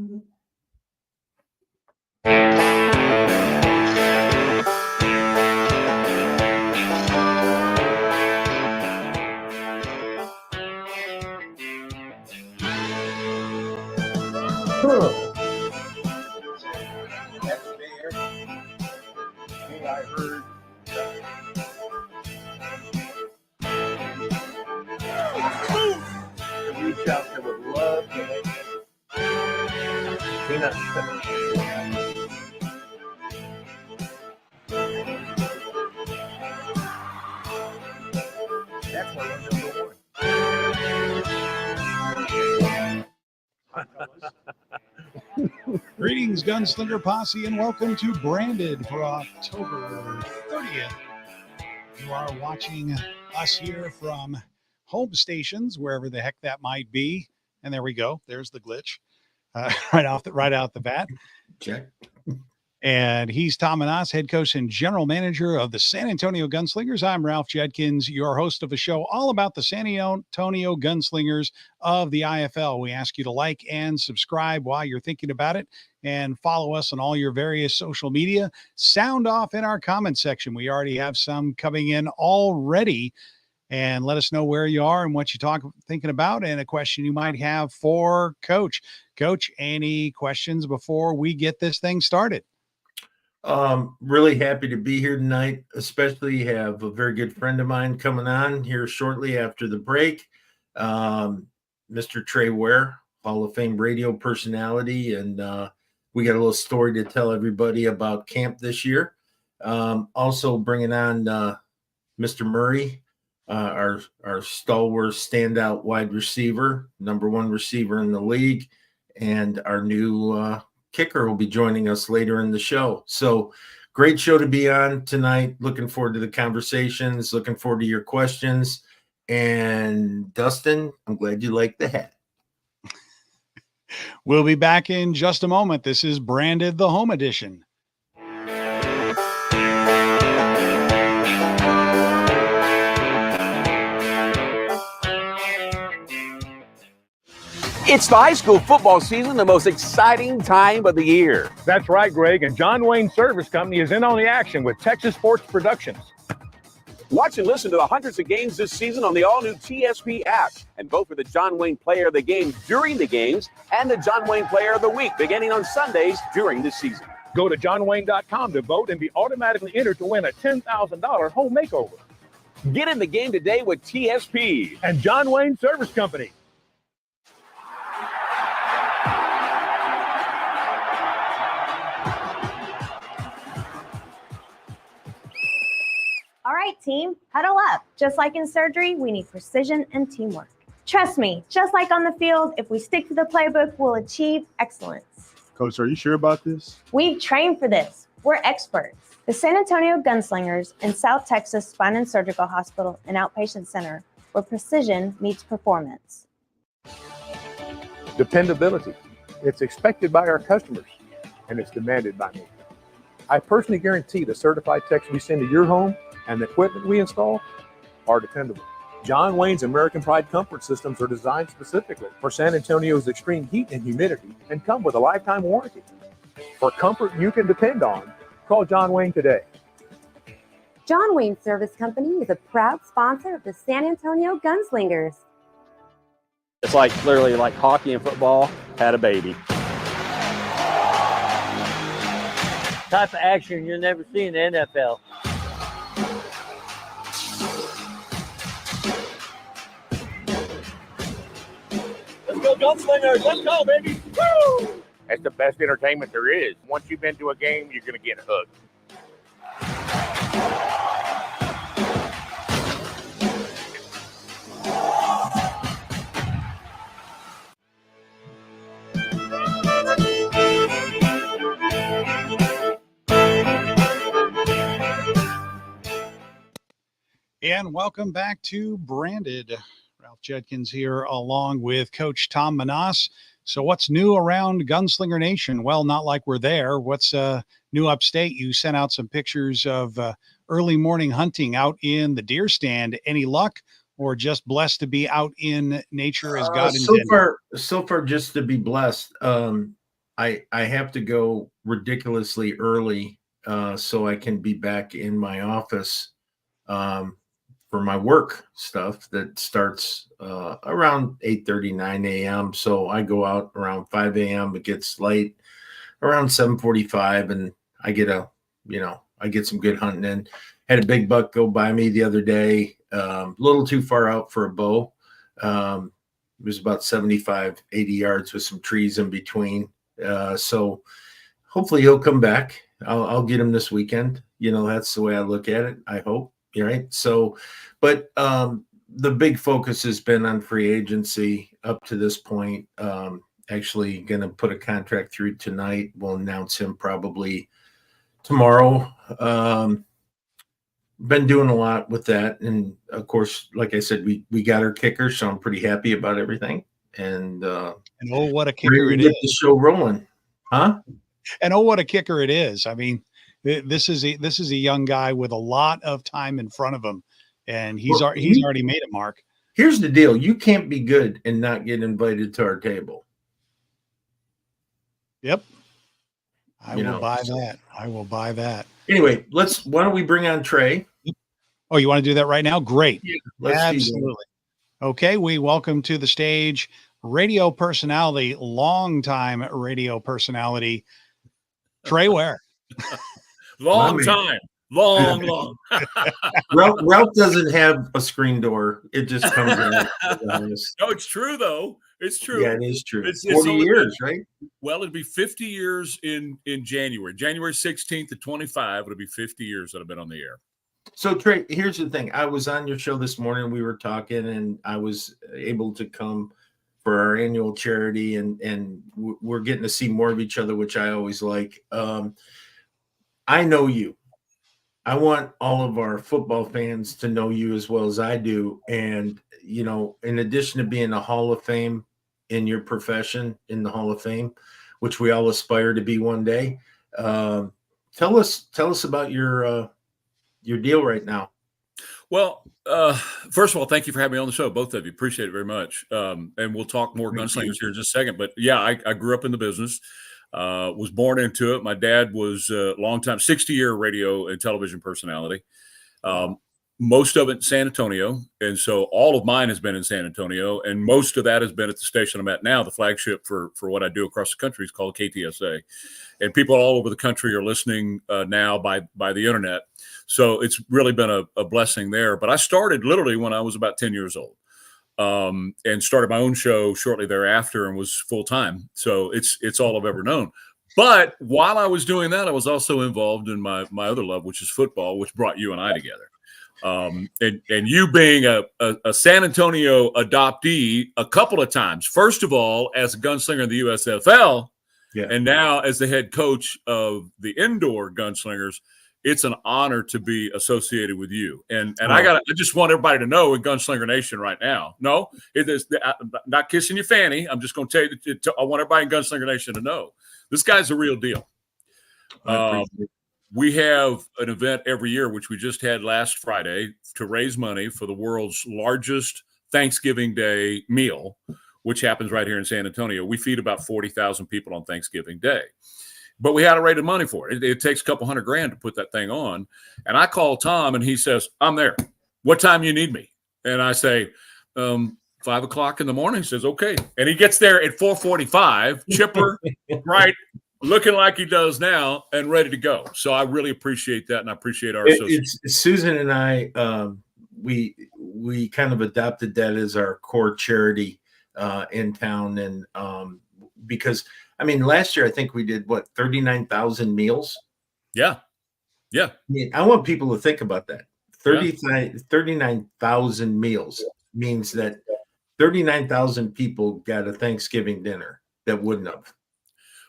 Reach out to would love to Tina. That's why we're number one. Greetings, Gunslinger Posse, and welcome to Branded for October 30th. You are watching us here from home stations, wherever the heck that might be. And there we go. There's the glitch right out the bat. Check. And he's Tom Manas, head coach and general manager of the San Antonio Gunslingers. I'm Ralph Judkins, your host of a show all about the San Antonio Gunslingers of the IFL. We ask you to like and subscribe while you're thinking about it, and follow us on all your various social media. Sound off in our comment section. We already have some coming in already. And let us know where you are and what you're thinking about, and a question you might have for Coach. Coach, any questions before we get this thing started? Really happy to be here tonight, especially have a very good friend of mine coming on here shortly after the break. Mr. Trey Ware, Hall of Fame radio personality. And we got a little story to tell everybody about camp this year. Also bringing on Mr. Murray, our stalwart standout wide receiver, number one receiver in the league, and our new kicker will be joining us later in the show. So great show to be on tonight. Looking forward to the conversations, looking forward to your questions. And Dustin, I'm glad you like the hat. We'll be back in just a moment. This is Branded the Home Edition. It's the high school football season, the most exciting time of the year. That's right, Greg, and John Wayne Service Company is in on the action with Texas Sports Productions. Watch and listen to the hundreds of games this season on the all-new TSP app, and vote for the John Wayne Player of the Game during the games and the John Wayne Player of the Week beginning on Sundays during the season. Go to johnwayne.com to vote and be automatically entered to win a $10,000 home makeover. Get in the game today with TSP and John Wayne Service Company. All right, team, huddle up. Just like in surgery, we need precision and teamwork. Trust me, just like on the field, if we stick to the playbook, we'll achieve excellence. Coach, are you sure about this? We've trained for this. We're experts. The San Antonio Gunslingers in South Texas Spine and Surgical Hospital and Outpatient Center, where precision meets performance. Dependability. It's expected by our customers, and it's demanded by me. I personally guarantee the certified techs we send to your home and the equipment we install are dependable. John Wayne's American Pride comfort systems are designed specifically for San Antonio's extreme heat and humidity and come with a lifetime warranty. For comfort you can depend on, call John Wayne today. John Wayne Service Company is a proud sponsor of the San Antonio Gunslingers. It's like literally like hockey and football had a baby. Type of action you'll never see in the NFL. Let's go, Gunslingers! Let's go, baby! Woo! That's the best entertainment there is. Once you've been to a game, you're going to get hooked. And welcome back to Branded. Ralph Judkins here along with Coach Tom Manas. So what's new around Gunslinger Nation? Well, not like we're there. What's new upstate? You sent out some pictures of early morning hunting out in the deer stand. Any luck, or just blessed to be out in nature as God intended? So far, just to be blessed. I have to go ridiculously early so I can be back in my office for my work stuff that starts around 8:30, 9 a.m. So I go out around 5 a.m. It gets light around 7:45, and I get I get some good hunting in. Had a big buck go by me the other day, a little too far out for a bow. It was about 75, 80 yards with some trees in between. So hopefully he'll come back. I'll get him this weekend. That's the way I look at it. I hope. Right. So, but the big focus has been on free agency up to this point. Actually going to put a contract through tonight. We'll announce him probably tomorrow. Been doing a lot with that. And of course, like I said, we got our kicker, so I'm pretty happy about everything. And what a kicker it get is. the show rolling. Huh? And what a kicker it is. I mean, this is a young guy with a lot of time in front of him, and he's already made a mark. Here's the deal. You can't be good and not get invited to our table. Yep. I will buy that. I will buy that. Anyway, why don't we bring on Trey? Oh, you want to do that right now? Great. Yeah, absolutely. Okay. We welcome to the stage radio personality, longtime radio personality, Trey Ware. Long. Ralph doesn't have a screen door. It just comes in. No, it's true though. It's true. Yeah, it is true. It's 40 years, right? Well, it'd be 50 years in January. January 16th to 25, it'll be 50 years that I've been on the air. So, Trey, here's the thing. I was on your show this morning. We were talking, and I was able to come for our annual charity, and we're getting to see more of each other, which I always like. I know you. I want all of our football fans to know you as well as I do. And, in addition to being a Hall of Fame in your profession, in the Hall of Fame, which we all aspire to be one day, tell us about your deal right now. Well, first of all, thank you for having me on the show, both of you. Appreciate it very much. And we'll talk more gunslingers here in just a second. But yeah, I grew up in the business. Was born into it. My dad was a longtime 60-year radio and television personality, most of it in San Antonio. And so all of mine has been in San Antonio, and most of that has been at the station I'm at now. The flagship for what I do across the country is called KTSA. And people all over the country are listening now by the internet. So it's really been a blessing there. But I started literally when I was about 10 years old. And started my own show shortly thereafter and was full time. So it's all I've ever known. But while I was doing that, I was also involved in my other love, which is football, which brought you and I together. And you being a San Antonio adoptee a couple of times, first of all, as a gunslinger in the USFL, and now as the head coach of the indoor gunslingers, it's an honor to be associated with you. And I just want everybody to know in Gunslinger Nation right now. No, it is not kissing your fanny. I'm just going to tell you, I want everybody in Gunslinger Nation to know this guy's a real deal. We have an event every year, which we just had last Friday, to raise money for the world's largest Thanksgiving Day meal, which happens right here in San Antonio. We feed about 40,000 people on Thanksgiving Day. But we had to raise the money for it. It takes a couple $100,000 to put that thing on. And I call Tom, and he says, I'm there. What time you need me? And I say, 5 o'clock in the morning. He says, okay. And he gets there at 4:45, chipper, right, looking like he does now, and ready to go. So I really appreciate that, and I appreciate our association. Susan and I, we kind of adopted that as our core charity in town. And because – I mean, last year, I think we did 39,000 meals. Yeah. I mean, I want people to think about that. 39,000 meals means that 39,000 people got a Thanksgiving dinner that wouldn't have.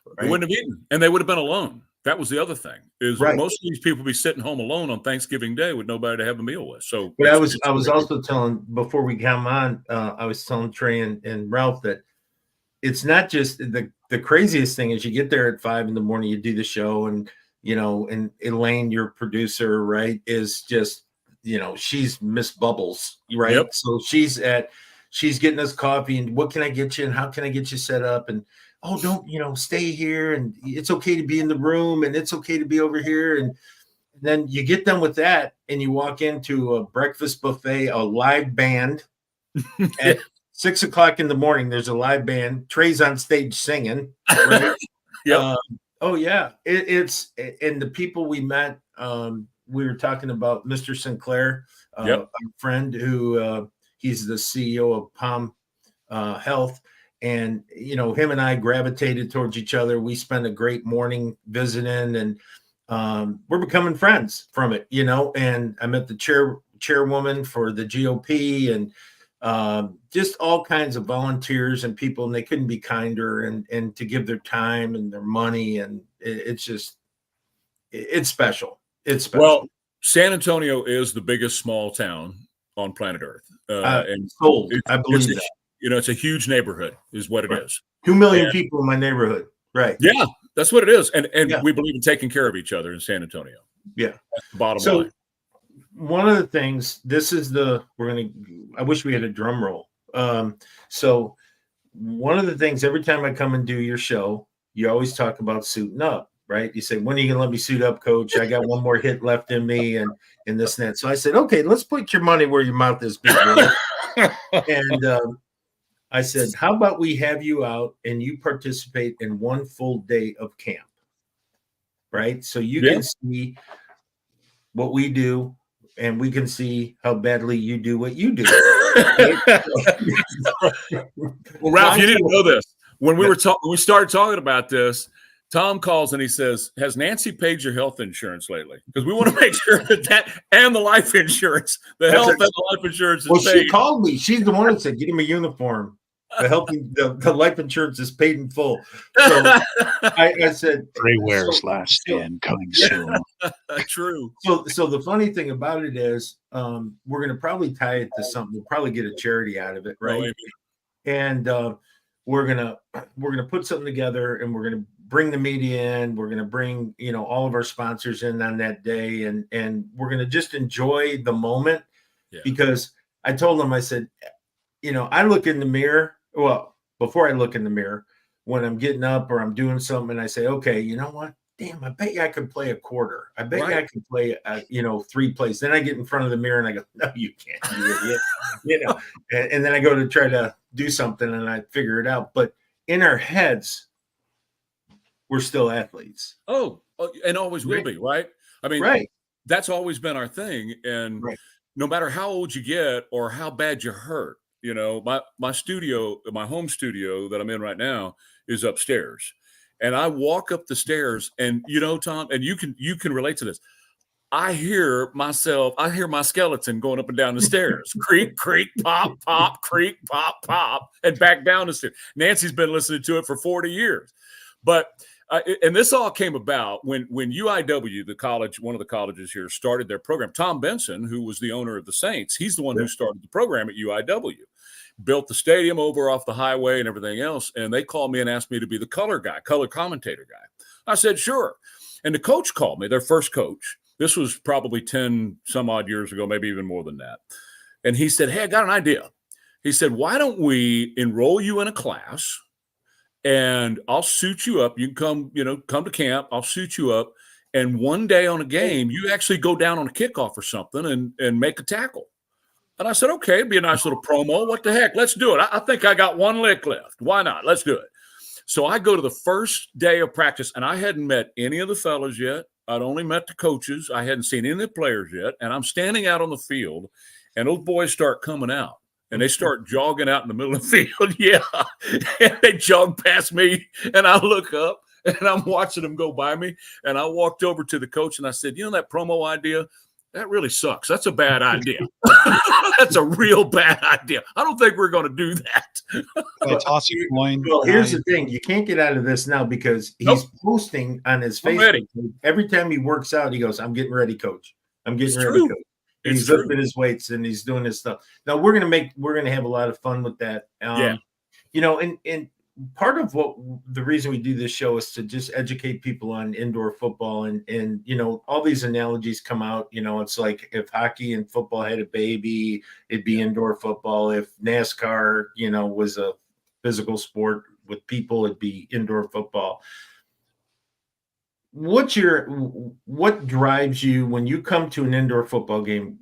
Right? They wouldn't have eaten, and they would have been alone. That was the other thing, is most of these people be sitting home alone on Thanksgiving Day with nobody to have a meal with. So, but I was also telling, before we come on, I was telling Trey and Ralph that it's not just the craziest thing is you get there at 5 a.m, you do the show, and and Elaine, your producer, right, is just she's Miss Bubbles, right? Yep. So she's getting us coffee, and what can I get you, and how can I get you set up, and oh, don't, stay here, and it's okay to be in the room, and it's okay to be over here. And then you get done with that and you walk into a breakfast buffet, a live band at 6:00 in the morning. There's a live band. Trey's on stage singing. Right? Yep. Oh yeah. It's and the people we met, we were talking about Mr. Sinclair, Yep. a friend who he's the CEO of Palm Health. And, him and I gravitated towards each other. We spent a great morning visiting, and we're becoming friends from it, and I met the chairwoman for the GOP, and just all kinds of volunteers and people, and they couldn't be kinder, and to give their time and their money. And it's special. It's special. Well, San Antonio is the biggest small town on planet Earth. And sold. I believe that. It's a huge neighborhood is what it is. 2 million people in my neighborhood. Right. Yeah, that's what it is. And Yeah. we believe in taking care of each other in San Antonio. Yeah. That's the bottom So line. one of the things, I wish we had a drum roll. So one of the things, every time I come and do your show, you always talk about suiting up, right? You say, when are you going to let me suit up, coach? I got one more hit left in me, and this and that. So I said, okay, let's put your money where your mouth is, big boy. And I said, how about we have you out and you participate in one full day of camp, right? So you can see what we do, and we can see how badly you do what you do. Well, Ralph, you didn't know this. When we started talking about this, Tom calls and he says, has Nancy paid your health insurance lately? Because we want to make sure that and the life insurance, health and the life insurance is paid. She called me. She's the one that said, get him a uniform. The life insurance is paid in full. So I said, Trey Ware's last stand coming soon. True. So the funny thing about it is, we're going to probably tie it to something. We'll probably get a charity out of it, right? And we're gonna put something together, and we're gonna bring the media in. We're gonna bring all of our sponsors in on that day, and we're gonna just enjoy the moment. Yeah. Because I told them, I said, I look in the mirror. Well, before I look in the mirror, when I'm getting up or I'm doing something, and I say, okay, you know what? Damn, I bet you I could play a quarter. I bet you I could play, 3 plays. Then I get in front of the mirror and I go, no, you can't, you idiot. And then I go to try to do something and I figure it out. But in our heads, we're still athletes. Oh, and always will be, right? I mean, right. That's always been our thing. And no matter how old you get or how bad you hurt, my studio, my home studio that I'm in right now is upstairs. And I walk up the stairs, and Tom, and you can relate to this. I hear my skeleton going up and down the stairs. Creak, creak, pop, pop, creak, pop, pop, and back down the stairs. Nancy's been listening to it for 40 years. But and this all came about when UIW, the college, one of the colleges here, started their program. Tom Benson, who was the owner of the Saints, he's the one who started the program at UIW. Built the stadium over off the highway and everything else. And they called me and asked me to be the color commentator guy. I said, sure. And the coach called me, their first coach. This was probably 10 some odd years ago, maybe even more than that. And he said, hey, I got an idea. He said, why don't we enroll you in a class, and I'll suit you up. You can come to camp. I'll suit you up. And one day on a game, you actually go down on a kickoff or something and make a tackle. And I said, okay, it'd be a nice little promo. What the heck? Let's do it. I think I got one lick left. Why not? Let's do it. So I go to the first day of practice, and I hadn't met any of the fellas yet. I'd only met the coaches. I hadn't seen any of the players yet. And I'm standing out on the field, and those boys start coming out. And they start jogging out in the middle of the field. Yeah. And they jog past me, and I look up, and I'm watching them go by me. And I walked over to the coach, and I said, that promo idea? That really sucks. That's a bad idea. That's a real bad idea. I don't think we're going to do that. That's awesome, Floyd. Well, here's the thing. You can't get out of this now because he's posting on his Facebook. Every time he works out, he goes, I'm getting ready, coach. I'm getting ready, coach. And he's lifting his weights and he's doing his stuff. Now we're going to have a lot of fun with that. And part of the reason we do this show is to just educate people on indoor football, and all these analogies come out. It's like if hockey and football had a baby, it'd be indoor football. If NASCAR, was a physical sport, with people, it'd be indoor football. What drives you when you come to an indoor football game?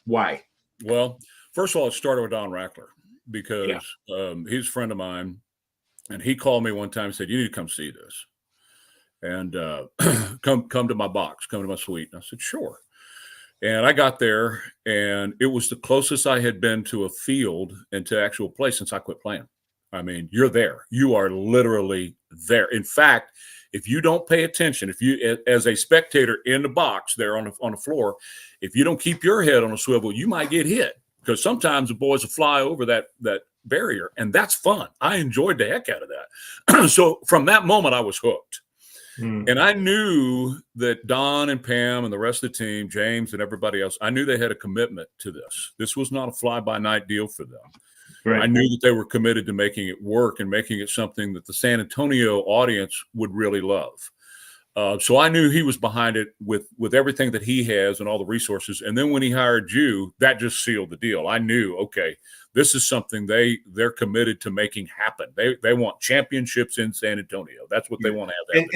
Why? Well, first of all, it started with Don Rackler because he's a friend of mine, and he called me one time and said, "You need to come see this, and come to my box, come to my suite." And I said, "Sure." And I got there, and it was the closest I had been to a field and to actual play since I quit playing. I mean, you're there. You are literally there. In fact, if you don't pay attention, if you, as a spectator in the box there on the floor, if you don't keep your head on a swivel, you might get hit, because sometimes the boys will fly over that barrier, and that's fun. I enjoyed the heck out of that. So from that moment, I was hooked. And I knew that Don and Pam and the rest of the team, James and everybody else, I knew they had a commitment to this. This was not a fly-by-night deal for them. Right. I knew that they were committed to making it work and making it something that the San Antonio audience would really love. So I knew he was behind it with everything that he has and all the resources. And then when he hired you, that just sealed the deal. I knew, okay, this is something they're committed to making happen. They want championships in San Antonio. That's what they want to have.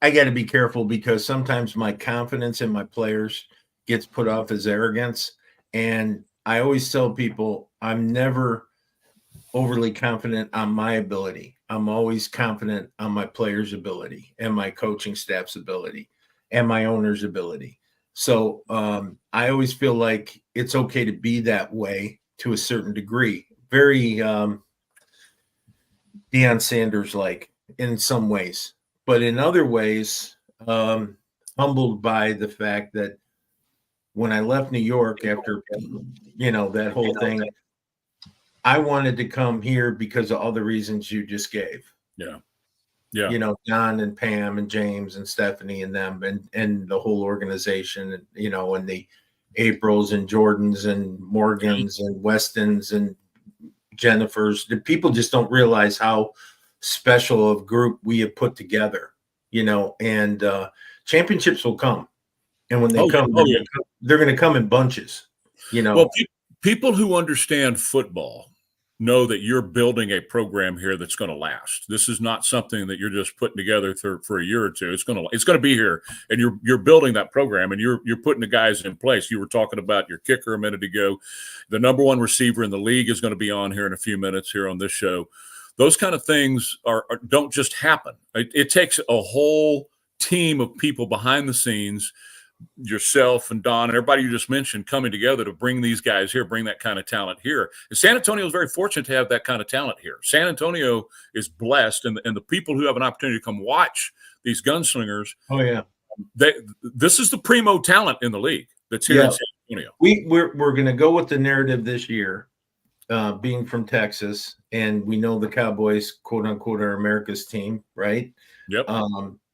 I got to be careful, because sometimes my confidence in my players gets put off as arrogance. And I always tell people I'm never overly confident on my ability. I'm always confident on my players' ability and my coaching staff's ability and my owner's ability. So I always feel like it's okay to be that way to a certain degree. Very Deion Sanders-like in some ways, but in other ways, humbled by the fact that when I left New York after, that whole thing, I wanted to come here because of all the reasons you just gave. Yeah. Don and Pam and James and Stephanie and them and the whole organization, and the Aprils and Jordans and Morgans and Westons and Jennifers. The people just don't realize how special of group we have put together, and championships will come. And when they come, they're going to come in bunches, Well, people who understand football know that you're building a program here that's going to last. This is not something that you're just putting together for a year or two. It's going to be here, and you're building that program, and you're putting the guys in place. You were talking about your kicker a minute ago. The number one receiver in the league is going to be on here in a few minutes here on this show. Those kind of things don't just happen. It takes a whole team of people behind the scenes, yourself and Don and everybody you just mentioned, coming together to bring these guys here, bring that kind of talent here. And San Antonio is very fortunate to have that kind of talent here. San Antonio is blessed, and the people who have an opportunity to come watch these gunslingers. Oh yeah, this is the primo talent in the league that's here in San Antonio. We're going to go with the narrative this year, being from Texas, and we know the Cowboys, quote unquote, are America's team, right? Yep.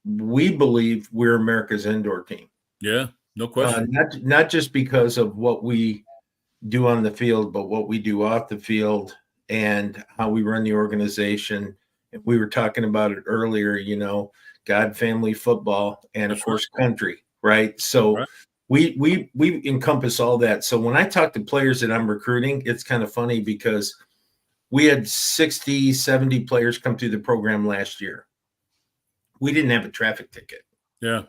We believe we're America's indoor team. Yeah, no question. Not just because of what we do on the field, but what we do off the field and how we run the organization. We were talking about it earlier, God, family, football, and of course, country, right? So we encompass all that. So when I talk to players that I'm recruiting, it's kind of funny because we had 60, 70 players come through the program last year. We didn't have a traffic ticket. Yeah.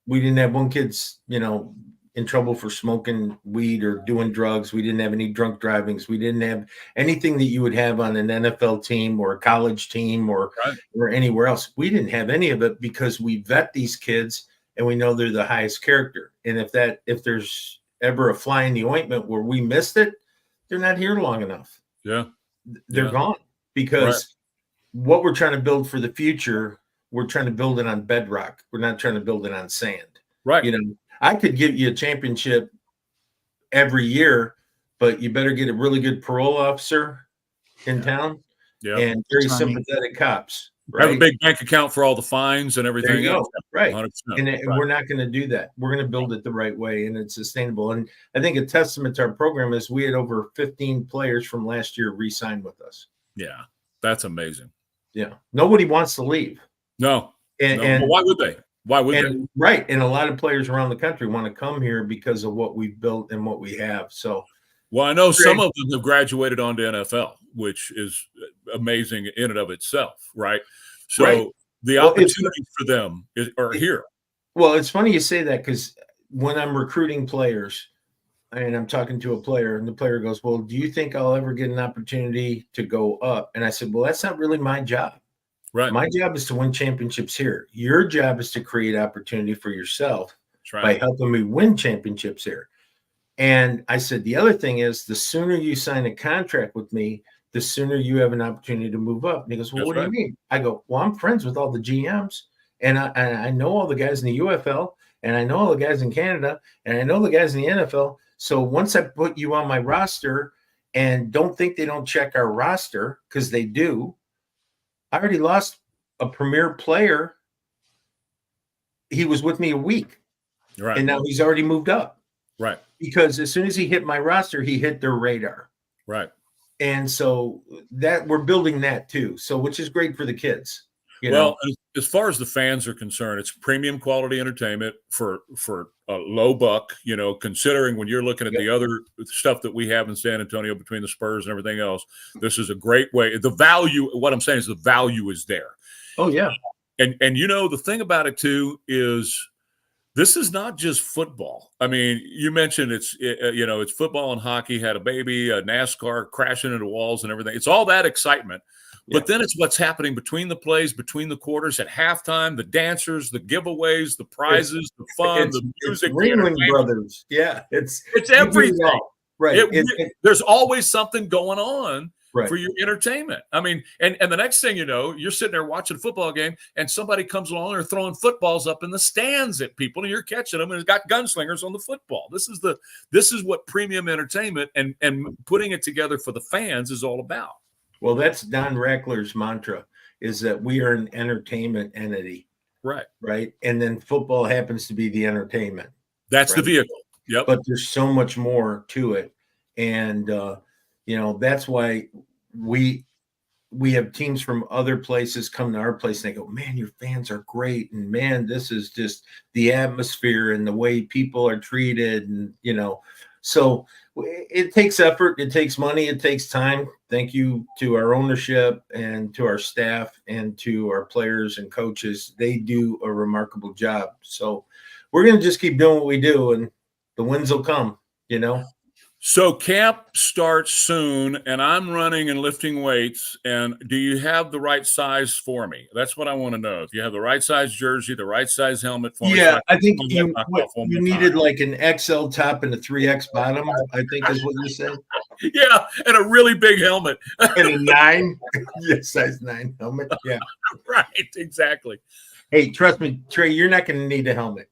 We didn't have one kid's, in trouble for smoking weed or doing drugs. We didn't have any drunk drivings. We didn't have anything that you would have on an NFL team or a college team or anywhere else. We didn't have any of it because we vet these kids and we know they're the highest character. And if there's ever a fly in the ointment where we missed it, they're not here long enough. Yeah. They're gone, because what we're trying to build for the future, we're trying to build it on bedrock. We're not trying to build it on sand. Right. I could give you a championship every year, but you better get a really good parole officer in town and very sympathetic cops. Right? Have a big bank account for all the fines and everything else. Right. And we're not going to do that. We're going to build it the right way, and it's sustainable. And I think a testament to our program is we had over 15 players from last year re-signed with us. Yeah. That's amazing. Yeah. Nobody wants to leave. No. And well, why would they? Why would they? Right. And a lot of players around the country want to come here because of what we've built and what we have. So Well, I know some of them have graduated on to NFL, which is amazing in and of itself, right? So Right. the Well, opportunities for them are here. Well, it's funny you say that because when I'm recruiting players and I'm talking to a player and the player goes, well, do you think I'll ever get an opportunity to go up? And I said, well, that's not really my job. Right. My job is to win championships here. Your job is to create opportunity for yourself That's by right. helping me win championships here. And I said, the other thing is the sooner you sign a contract with me, the sooner you have an opportunity to move up. And he goes, well, That's what do right. you mean? I go, well, I'm friends with all the GMs and I know all the guys in the UFL and I know all the guys in Canada and I know the guys in the NFL. So once I put you on my roster, and don't think they don't check our roster, because they do. I already lost a premier player. He was with me a week. Right. And now he's already moved up. Right. Because as soon as he hit my roster, he hit their radar. Right. And so that we're building that too. So which is great for the kids. Well, as far as the fans are concerned, it's premium quality entertainment for a low buck, considering when you're looking at the other stuff that we have in San Antonio between the Spurs and everything else. This is a great way. The value, what I'm saying is the value is there. Oh, yeah. And the thing about it too is this is not just football. I mean, you mentioned it's football and hockey, had a baby, a NASCAR crashing into walls and everything. It's all that excitement. But then it's what's happening between the plays, between the quarters, at halftime, the dancers, the giveaways, the prizes, the fun, the music. Ringling Brothers. Yeah. It's everything. Right. There's always something going on right. for your entertainment. I mean, and the next thing you know, you're sitting there watching a football game and somebody comes along and they're throwing footballs up in the stands at people and you're catching them and it's got gunslingers on the football. This is what premium entertainment and putting it together for the fans is all about. Well, that's Don Rackler's mantra, is that we are an entertainment entity. Right. Right. And then football happens to be the entertainment. That's the vehicle. Yep. But there's so much more to it. And, that's why we have teams from other places come to our place and they go, man, your fans are great. And man, this is just the atmosphere and the way people are treated. And, so it takes effort, it takes money, it takes time. Thank you to our ownership and to our staff and to our players and coaches. They do a remarkable job. So we're going to just keep doing what we do and the wins will come, So camp starts soon and I'm running and lifting weights. And do you have the right size for me? That's what I want to know. If you have the right size jersey, the right size helmet for me. Yeah, I think you needed like an XL top and a 3X bottom, I think is what you said. Yeah, and a really big helmet. And a 9. Yeah, size 9 helmet. Yeah. Right, exactly. Hey, trust me, Trey, you're not going to need a helmet.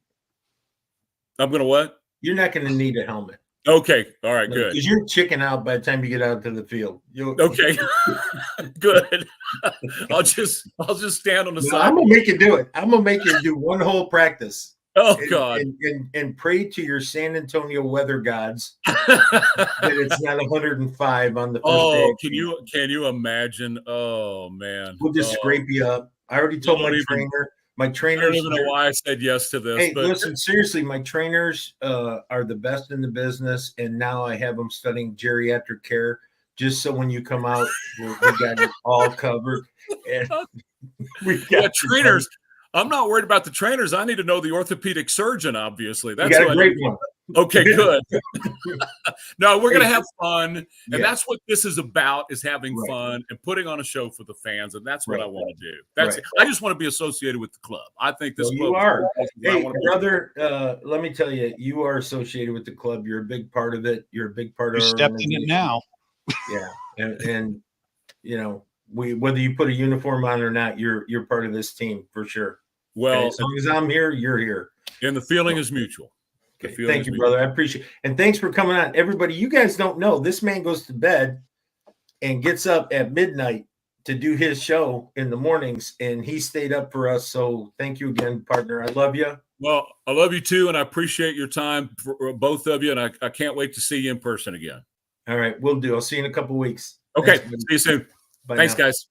I'm going to what? You're not going to need a helmet. Okay. All right. Good. Because you're chicken out by the time you get out to the field. Okay. Good. I'll just stand on the side. I'm gonna make you do it. I'm gonna make you do one whole practice. Oh God. And pray to your San Antonio weather gods that it's not 105 on the first day. Can you imagine? Oh man. We'll just scrape you up. I already told my trainer. My trainers. I don't even know why I said yes to this. Hey, but listen, seriously, my trainers are the best in the business, and now I have them studying geriatric care, just so when you come out, we got it all covered. And we got trainers. I'm not worried about the trainers. I need to know the orthopedic surgeon. Obviously, that's a great one. Okay, good. No, we're gonna have fun, and that's what this is about: is having fun and putting on a show for the fans, and that's what I want to do. That's it. I just want to be associated with the club. I think this club. You are. Hey, brother, let me tell you, you are associated with the club. You're a big part of it. You're a big part of our stepping in it now. Yeah, and whether you put a uniform on or not, you're part of this team for sure. Well, as long as I'm here, you're here. And the feeling is mutual. Okay. Thank you, brother. I appreciate it. And thanks for coming on. Everybody, you guys don't know, this man goes to bed and gets up at midnight to do his show in the mornings, and he stayed up for us. So thank you again, partner. I love you. Well, I love you too, and I appreciate your time, for both of you, and I can't wait to see you in person again. All right, we'll do. I'll see you in a couple of weeks. Okay, see you soon. Bye. Thanks, guys.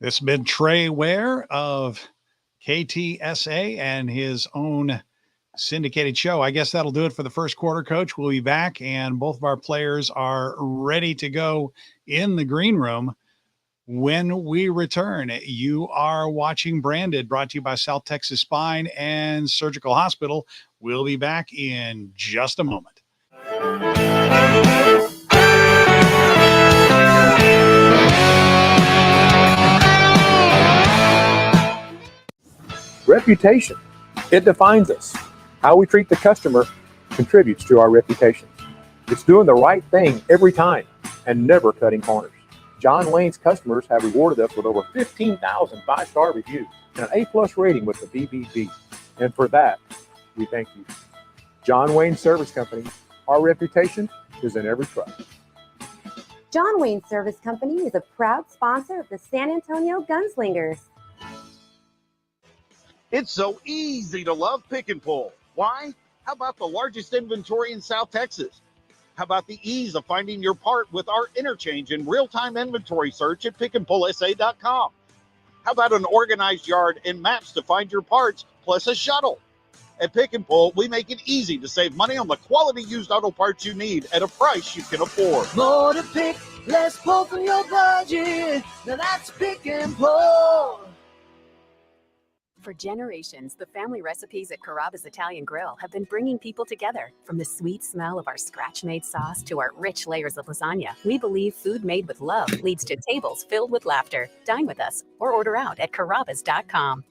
This has been Trey Ware of KTSA and his own syndicated show. I guess that'll do it for the first quarter, Coach. We'll be back, and both of our players are ready to go in the green room when we return. You are watching Branded, brought to you by South Texas Spine and Surgical Hospital. We'll be back in just a moment. Reputation. It defines us. How we treat the customer contributes to our reputation. It's doing the right thing every time and never cutting corners. John Wayne's customers have rewarded us with over 15,000 five-star reviews and an A+ rating with the BBB. And for that, we thank you. John Wayne Service Company, our reputation is in every truck. John Wayne Service Company is a proud sponsor of the San Antonio Gunslingers. It's so easy to love Pick and Pull. Why? How about the largest inventory in South Texas? How about the ease of finding your part with our interchange and real-time inventory search at pickandpullsa.com? How about an organized yard and maps to find your parts, plus a shuttle? At Pick and Pull, we make it easy to save money on the quality used auto parts you need at a price you can afford. More to pick, less pull from your budget. Now that's Pick and Pull. For generations, the family recipes at Carrabba's Italian Grill have been bringing people together. From the sweet smell of our scratch-made sauce to our rich layers of lasagna, we believe food made with love leads to tables filled with laughter. Dine with us or order out at Carrabba's.com.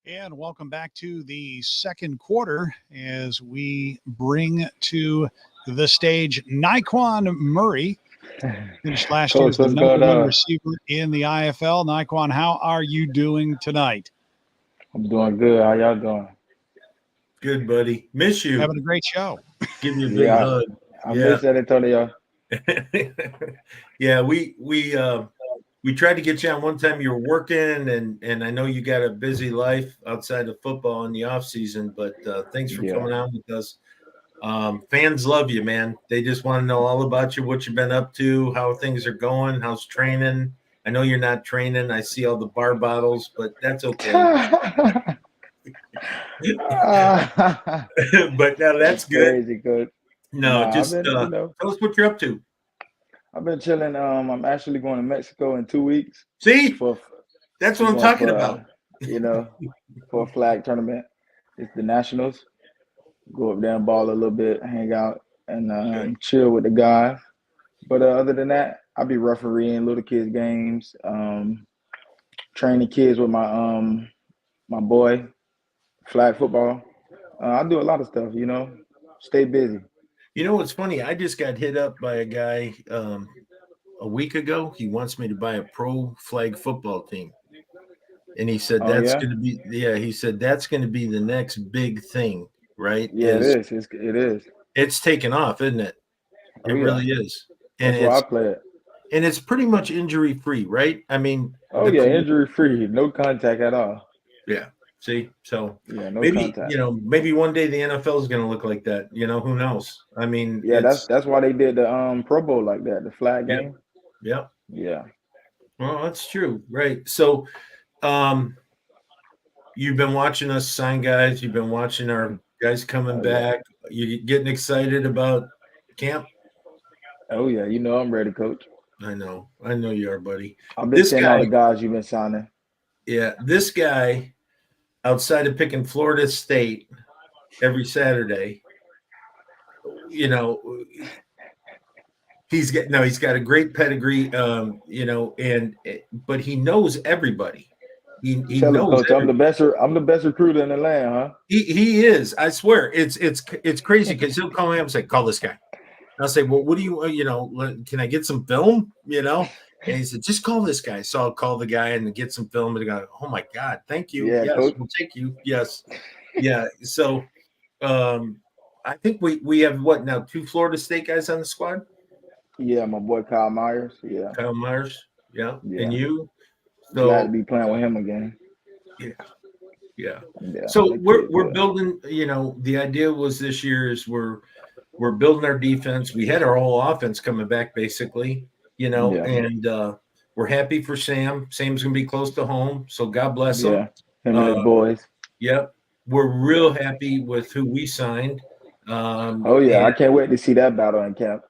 And welcome back to the second quarter as we bring to the stage Naquan Murray. Finished last year as the number one receiver in the IFL. Naquan, how are you doing tonight? I'm doing good. How y'all doing? Good, buddy. Miss you. Having a great show. Give me a big hug. I miss San Antonio. Yeah, we tried to get you on one time. You were working, and I know you got a busy life outside of football in the off season. But thanks for coming on with us. Fans love you, man. They just want to know all about you, what you've been up to, how things are going, how's training. I know you're not training. I see all the bar bottles, but that's okay. But no, that's good. Crazy good. No, just tell us what you're up to. I've been chilling. I'm actually going to Mexico in 2 weeks. See, that's what I'm talking about. For a flag tournament. It's the Nationals. Go up there and ball a little bit, hang out, and chill with the guys. But other than that, I'll be refereeing little kids games, training kids with my my boy, flag football. I do a lot of stuff, stay busy. You know what's funny? I just got hit up by a guy a week ago. He wants me to buy a pro flag football team. And he said that's going to be he said that's going to be the next big thing, right? Yeah, it is. It is. It's taken off, isn't it? It really is. And that's why I play it. And it's pretty much injury free, right? I mean, injury free, no contact at all. Yeah. See, so no maybe contact. Maybe one day the NFL is going to look like that. Who knows? I mean, that's why they did the Pro Bowl like that, the flag game. Yeah. Yeah. Well, that's true, right? So, you've been watching us sign guys. You've been watching our guys coming back. You getting excited about camp? Oh yeah, I'm ready, Coach. I know you are, buddy. I've been seeing all the guys you've been signing. Yeah, this guy. Outside of picking Florida State every Saturday, he's got a great pedigree, but he knows everybody. He knows. Coach, I'm the best recruiter in the land, huh? He is. I swear, it's crazy because he'll call me up and say, "Call this guy," I'll say, well, what do you, can I get some film? And he said, just call this guy. So I'll call the guy and get some film. And go, oh my God, thank you. Yeah, yes, coach. we'll take you. Yes. Yeah. So I think we have what now? 2 Florida State guys on the squad? Yeah, my boy Kyle Myers. Yeah. Kyle Myers. Yeah. Yeah. And you? Glad to be playing with him again. Yeah. So that we're kid, yeah. building, the idea was this year is we're building our defense. We had our whole offense coming back basically, and we're happy for Sam. Sam's gonna be close to home, so God bless him. Yeah, him and his boys. Yep. We're real happy with who we signed. I can't wait to see that battle in camp.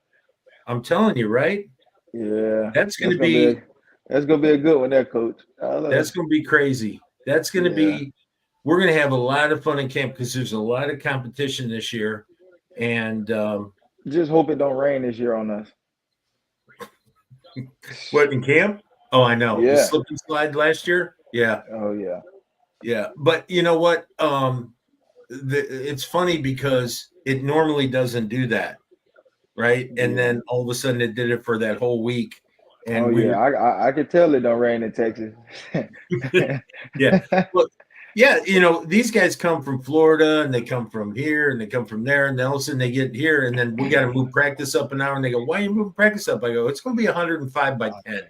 I'm telling you, right? Yeah. That's gonna be a good one there, coach. That's gonna be crazy. That's gonna be we're gonna have a lot of fun in camp because there's a lot of competition this year. And just hope it don't rain this year on us. What, in camp? Oh, I know. Yeah. The slip and slide last year. Yeah. Oh yeah. Yeah. But you know what? It's funny because it normally doesn't do that, right? And then all of a sudden it did it for that whole week. And I could tell it don't rain in Texas. Yeah. Look, yeah, these guys come from Florida and they come from here and they come from there, and then all of a sudden they get here and then we got to move practice up an hour, and they go, "Why are you moving practice up?" I go, "It's going to be 105 by 10."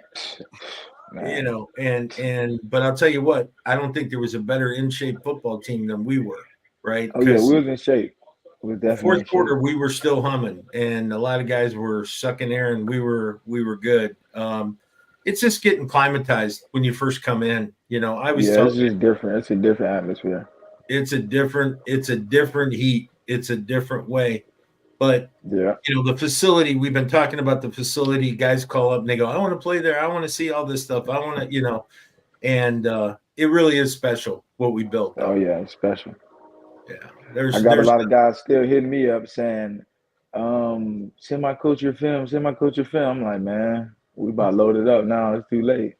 Man. But I'll tell you what, I don't think there was a better in shape football team than we were, right? Oh yeah, we was in shape. We The fourth quarter, we were still humming, and a lot of guys were sucking air, and we were good. It's just getting climatized when you first come in. I was it's just different. It's a different atmosphere. It's a different heat. It's a different way. But the facility, we've been talking about the facility. Guys call up and they go, "I want to play there. I want to see all this stuff. I want to, and it really is special what we built. Oh yeah, it's special. Yeah. I got a lot of guys still hitting me up saying, send my coach your film, I'm like, man, we about loaded up now. It's too late.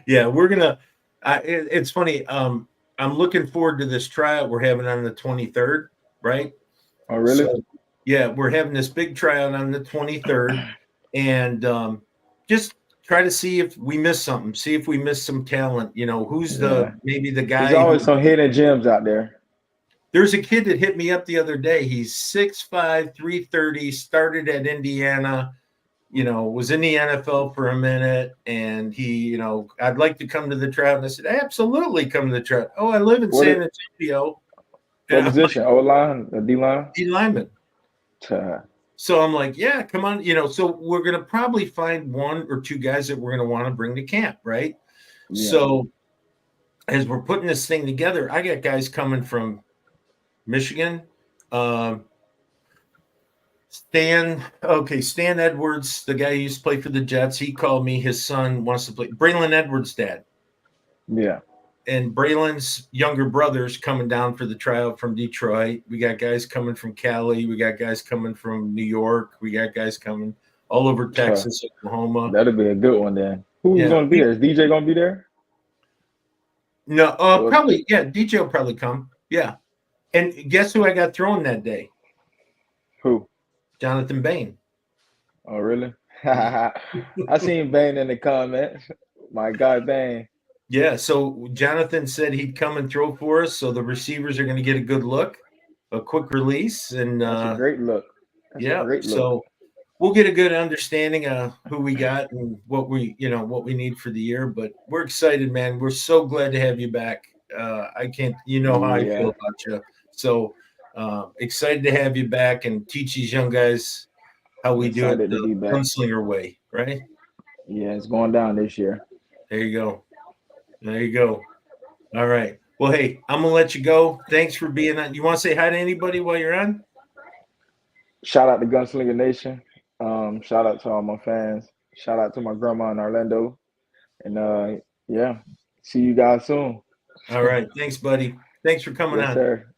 Yeah, we're gonna it's funny. I'm looking forward to this tryout we're having on the 23rd, right? Oh, really? So, yeah, we're having this big tryout on the 23rd, and just try to see if we miss something, see if we miss some talent. Who's maybe the guy. There's always some hidden gems out there. There's a kid that hit me up the other day. He's 6'5", 330, started at Indiana, was in the NFL for a minute, and he, I'd like to come to the tryout. And I said, absolutely come to the tryout. Oh, I live in San Antonio. What position? O-line? D-line? D-lineman. So I'm like, yeah, come on. So we're going to probably find 1 or 2 guys that we're going to want to bring to camp, right? Yeah. So as we're putting this thing together, I got guys coming from Michigan, Stan Edwards, the guy who used to play for the Jets, he called me. His son wants to play. Braylon Edwards' dad. Yeah. And Braylon's younger brother's coming down for the tryout from Detroit. We got guys coming from Cali. We got guys coming from New York. We got guys coming all over Texas, Oklahoma. That'll be a good one then. Who's going to be there? Is DJ going to be there? No, probably. Yeah, DJ will probably come. Yeah. And guess who I got thrown that day? Who? Jonathan Bain. Oh, really? I seen Bain in the comments. My guy, Bain. Yeah, so Jonathan said he'd come and throw for us, so the receivers are going to get a good look, a quick release. And that's a great look. So we'll get a good understanding of who we got and what we need for the year. But we're excited, man. We're so glad to have you back. I can't, how I feel about you. So excited to have you back and teach these young guys how we do it the gunslinger way, right? Yeah, it's going down this year. There you go. All right. Well, hey, I'm going to let you go. Thanks for being on. You want to say hi to anybody while you're on? Shout out to Gunslinger Nation. Shout out to all my fans. Shout out to my grandma in Orlando. And, see you guys soon. All right. Thanks, buddy. Thanks for coming on. Sir.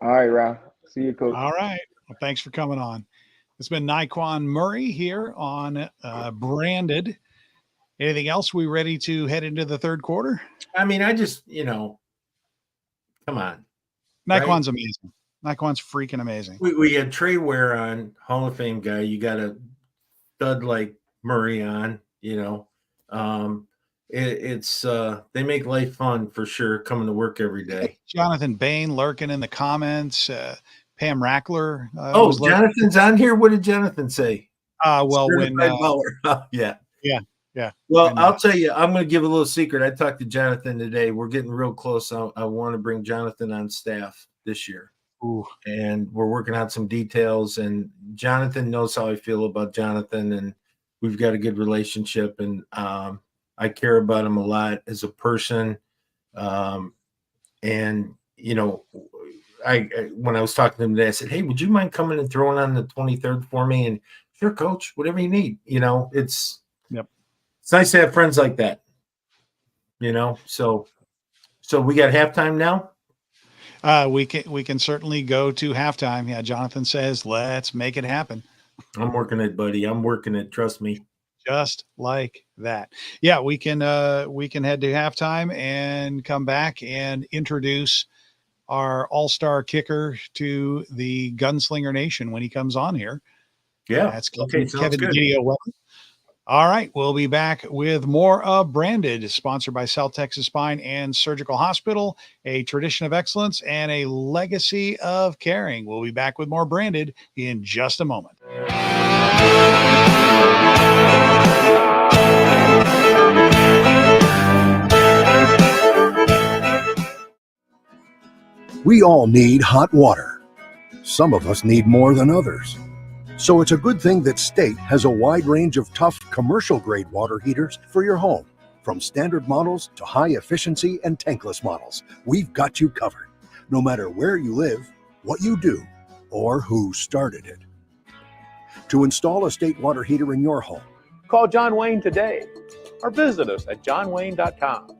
All right, Ralph. See you, coach. All right. Well, thanks for coming on. It's been Nyquan Murray here on Branded. Anything else? We ready to head into the third quarter? I mean, I just, come on. Nyquan's amazing. Naquan's freaking amazing. We had Trey Ware on, Hall of Fame guy. You got a stud like Murray on, you know. It's they make life fun for sure coming to work every day. Jonathan Bain lurking in the comments. Pam Rackler. Jonathan's on here. What did Jonathan say? Well, when yeah. Yeah. Well, I'll tell you, I'm going to give a little secret. I talked to Jonathan today. We're getting real close. I want to bring Jonathan on staff this year. Ooh. And we're working out some details. And Jonathan knows how I feel about Jonathan, and we've got a good relationship. And I care about him a lot as a person. And you know, I when I was talking to him today, I said, "Hey, would you mind coming and throwing on the 23rd for me?" And sure, coach, whatever you need. You know, it's nice to have friends like that. You know, so we got halftime now. We can certainly go to halftime. Yeah, Jonathan says, let's make it happen. I'm working it, buddy. I'm working it. Trust me. Just like that. Yeah, we can head to halftime and come back and introduce our all-star kicker to the Gunslinger Nation when he comes on here. Yeah, that's okay, Kevin Didio. All right, we'll be back with more of Branded, sponsored by South Texas Spine and Surgical Hospital, a tradition of excellence and a legacy of caring. We'll be back with more Branded in just a moment. We all need hot water. Some of us need more than others. So it's a good thing that State has a wide range of tough commercial-grade water heaters for your home. From standard models to high-efficiency and tankless models, we've got you covered, no matter where you live, what you do, or who started it. To install a State water heater in your home, call John Wayne today or visit us at johnwayne.com.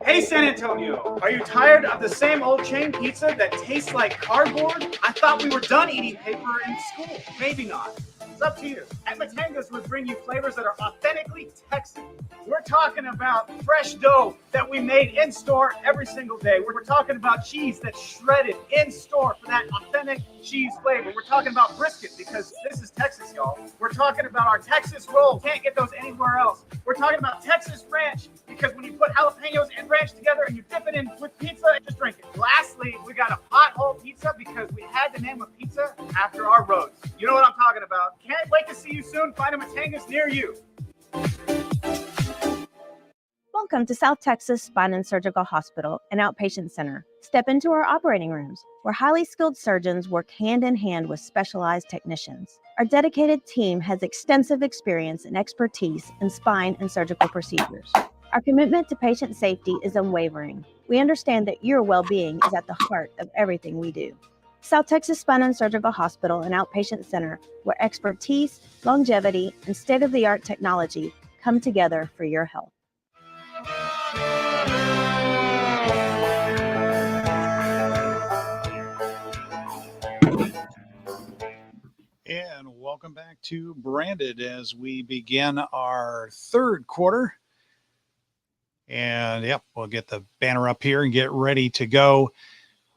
Hey San Antonio, are you tired of the same old chain pizza that tastes like cardboard? I thought we were done eating paper in school. Maybe not. It's up to you. At Matanga's, we bring you flavors that are authentically Texan. We're talking about fresh dough that we made in store every single day. We're talking about cheese that's shredded in store for that authentic cheese flavor. We're talking about brisket because this is Texas, y'all. We're talking about our Texas roll. Can't get those anywhere else. We're talking about Texas ranch because when you put jalapenos and ranch together and you dip it in with pizza, just drink it. Lastly, we got a pothole pizza because we had to name a pizza after our roads. You know what I'm talking about. Can't wait to see you soon. Find a Matanga's near you. Welcome to South Texas Spine and Surgical Hospital and Outpatient Center. Step into our operating rooms, where highly skilled surgeons work hand in hand with specialized technicians. Our dedicated team has extensive experience and expertise in spine and surgical procedures. Our commitment to patient safety is unwavering. We understand that your well-being is at the heart of everything we do. South Texas Spine and Surgical Hospital and Outpatient Center, where expertise, longevity, and state-of-the-art technology come together for your health. And welcome back to Branded as we begin our third quarter. And yep, we'll get the banner up here and get ready to go.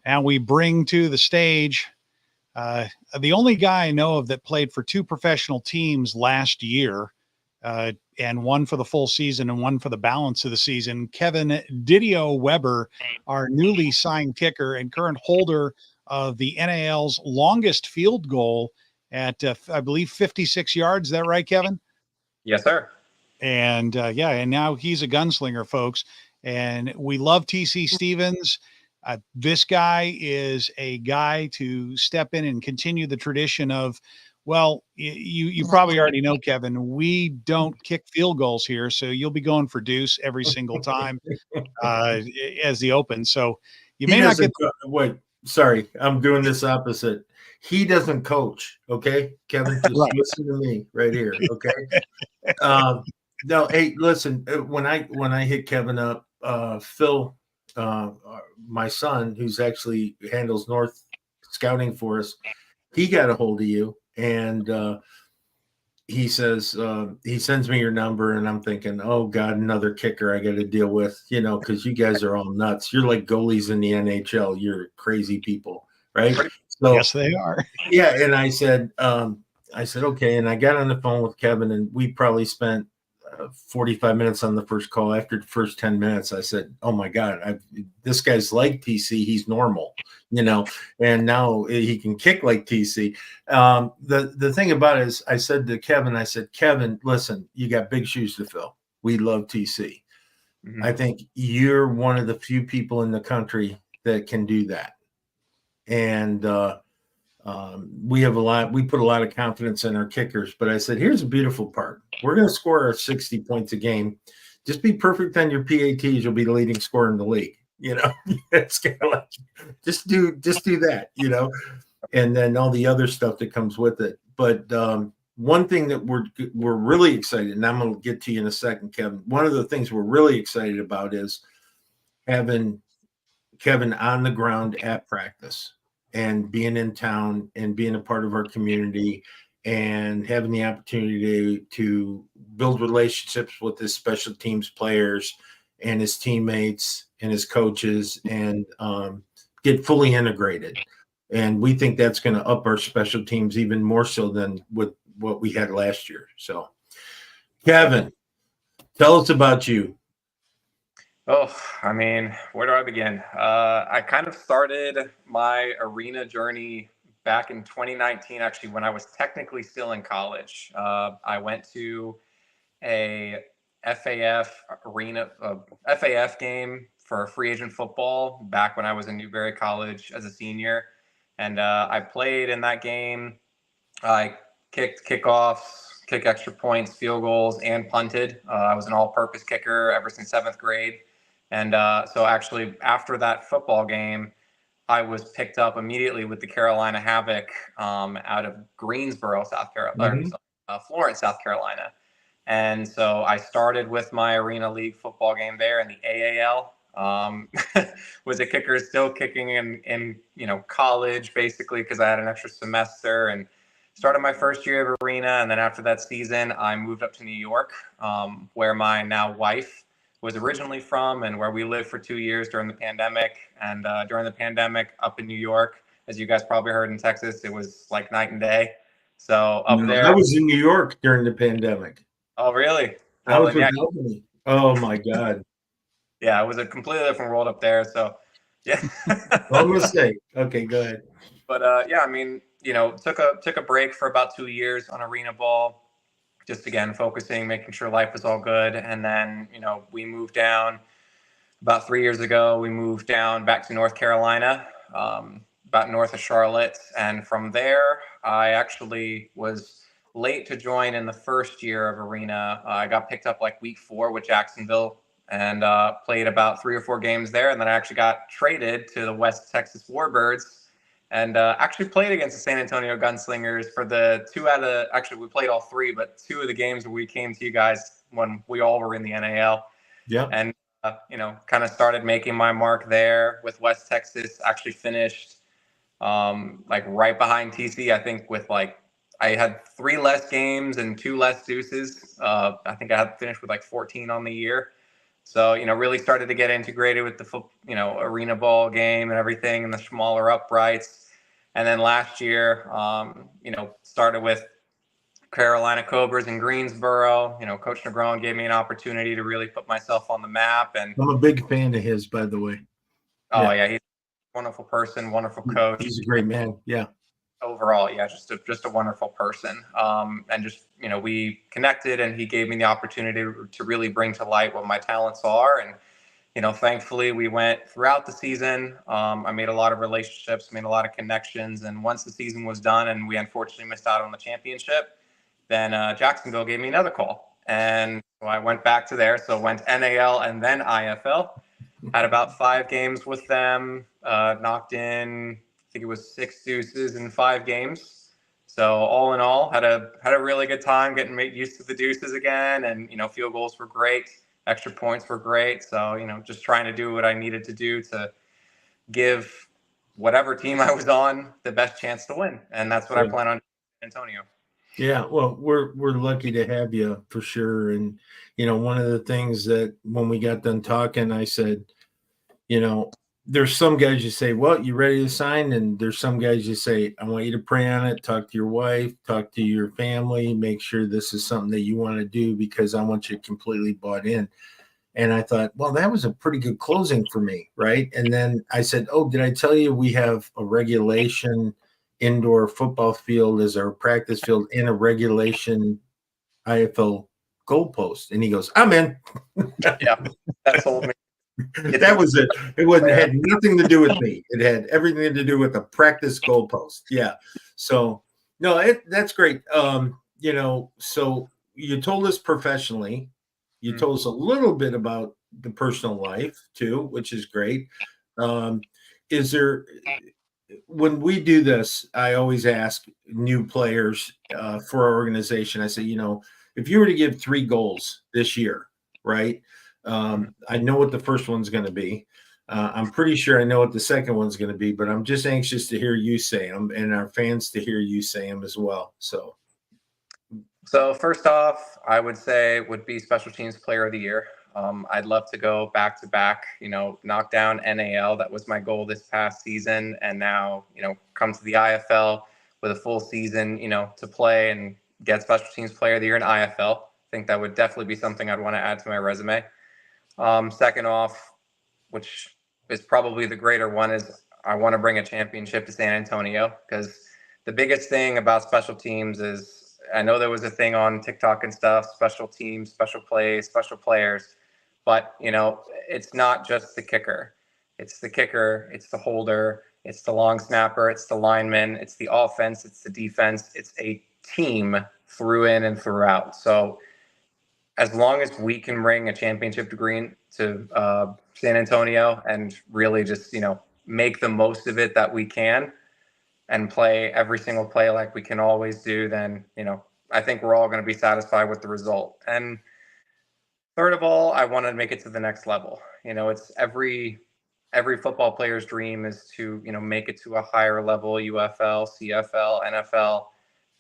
And we bring to the stage the only guy I know of that played for two professional teams last year, and one for the full season and one for the balance of the season, Kevin Didio Weber, our newly signed kicker and current holder of the NAL's longest field goal at, I believe, 56 yards. Is that right, Kevin? Yes, sir. And and now he's a gunslinger, folks. And we love TC Stevens. This guy is a guy to step in and continue the tradition of, well, you probably already know, Kevin, we don't kick field goals here. So you'll be going for deuce every single time as the open. So you may not get. Wait, sorry, I'm doing this opposite. He doesn't coach. Okay, Kevin, just listen to me right here. Okay. No, hey, listen, when I hit Kevin up, Phil, my son, who's actually handles North scouting for us, he got a hold of you, and he says, he sends me your number, and I'm thinking, oh God, another kicker I got to deal with, because you guys are all nuts. You're like goalies in the NHL. You're crazy people, right? So Yes, they are. yeah. And I said, okay. And I got on the phone with Kevin, and we probably spent 45 minutes on the first call. After the first 10 minutes, I said, oh my God, this guy's like TC. He's normal, and now he can kick like TC. The thing about it is, I said to Kevin, Kevin, listen, you got big shoes to fill. We love TC. I think you're one of the few people in the country that can do that. And, we put a lot of confidence in our kickers, but I said, here's the beautiful part. We're going to score our 60 points a game. Just be perfect on your PATs. You'll be the leading scorer in the league. It's kind of like, just do that, and then all the other stuff that comes with it. But, one thing that we're really excited, and I'm going to get to you in a second, Kevin. One of the things we're really excited about is having Kevin on the ground at practice, and being in town and being a part of our community and having the opportunity to build relationships with his special teams players and his teammates and his coaches, and get fully integrated. And we think that's going to up our special teams even more so than with what we had last year. So, Kevin, tell us about you. Oh, I mean, where do I begin? I kind of started my arena journey back in 2019, actually, when I was technically still in college. I went to a FAF game for free agent football back when I was in Newberry College as a senior. And I played in that game. I kicked kickoffs, kicked extra points, field goals, and punted. I was an all-purpose kicker ever since 7th grade. And so actually after that football game, I was picked up immediately with the Carolina Havoc out of Greensboro, South Carolina, Florence, South Carolina. And so I started with my Arena League football game there in the AAL. Was a kicker, still kicking in college, basically, because I had an extra semester, and started my first year of Arena. And then after that season, I moved up to New York, where my now wife was originally from, and where we lived for 2 years during the pandemic. And during the pandemic up in New York, as you guys probably heard in Texas, it was like night and day. So up there, I was in New York during the pandemic. Oh, really? I was with Albany. Oh my God. Yeah, it was a completely different world up there. So yeah. No mistake. Okay, go ahead. But yeah, I mean, took a break for about 2 years on arena ball. Just again, focusing, making sure life was all good. And then, we moved down about 3 years ago. We moved down back to North Carolina, about north of Charlotte. And from there, I actually was late to join in the first year of Arena. I got picked up like week 4 with Jacksonville, and played about 3 or 4 games there. And then I actually got traded to the West Texas Warbirds, and actually played against the San Antonio Gunslingers for the 2 out of, actually we played all 3, but 2 of the games where we came to you guys when we all were in the NAL. Yeah. And, kind of started making my mark there with West Texas. Actually finished like right behind TC, I think, with like, I had 3 less games and 2 less deuces. I think I had finished with like 14 on the year. So, really started to get integrated with the, arena ball game and everything, and the smaller uprights. And then last year, started with Carolina Cobras in Greensboro. Coach Negron gave me an opportunity to really put myself on the map. And I'm a big fan of his, by the way. Oh yeah, he's a wonderful person, wonderful coach. He's a great man. Yeah. Overall, yeah, just a wonderful person. And just, we connected, and he gave me the opportunity to really bring to light what my talents are. And, thankfully we went throughout the season. I made a lot of relationships, made a lot of connections. And once the season was done and we unfortunately missed out on the championship, then Jacksonville gave me another call. And so I went back to there. So went NAL and then IFL. Had about 5 games with them, knocked in, I think it was 6 deuces in 5 games. So all in all, had a really good time getting used to the deuces again. And, field goals were great. Extra points were great. So, just trying to do what I needed to do to give whatever team I was on the best chance to win. And that's what I plan on doing in Antonio. Yeah, well, we're lucky to have you for sure. And one of the things that when we got done talking, I said, there's some guys you say, well, you ready to sign? And there's some guys you say, I want you to pray on it, talk to your wife, talk to your family, make sure this is something that you want to do because I want you completely bought in. And I thought, well, that was a pretty good closing for me, right? And then I said, oh, did I tell you we have a regulation indoor football field as our practice field in a regulation IFL goalpost? And he goes, I'm in. Yeah, that told me. That was it. It had nothing to do with me. It had everything to do with the practice goalpost. Yeah. So no, that's great. So you told us professionally. You told us a little bit about the personal life too, which is great. Is there, when we do this, I always ask new players for our organization. I say, if you were to give 3 goals this year, right? I know what the first one's going to be. I'm pretty sure I know what the second one's going to be, but I'm just anxious to hear you say them and our fans to hear you say them as well. So first off, I would say would be Special Teams Player of the Year. I'd love to go back to back, knock down NAL. That was my goal this past season. And now, come to the IFL with a full season, to play and get Special Teams Player of the Year in IFL. I think that would definitely be something I'd want to add to my resume. Second off, which is probably the greater one, is I want to bring a championship to San Antonio, because the biggest thing about special teams is, I know there was a thing on TikTok and stuff, special teams, special plays, special players, but it's not just the kicker. It's the kicker, it's the holder, it's the long snapper, it's the lineman, it's the offense, it's the defense. It's a team through in and throughout. So as long as we can bring a championship degree to San Antonio and really just, make the most of it that we can and play every single play like we can always do, then, I think we're all going to be satisfied with the result. And third of all, I want to make it to the next level. It's every football player's dream is to, make it to a higher level, UFL, CFL, NFL.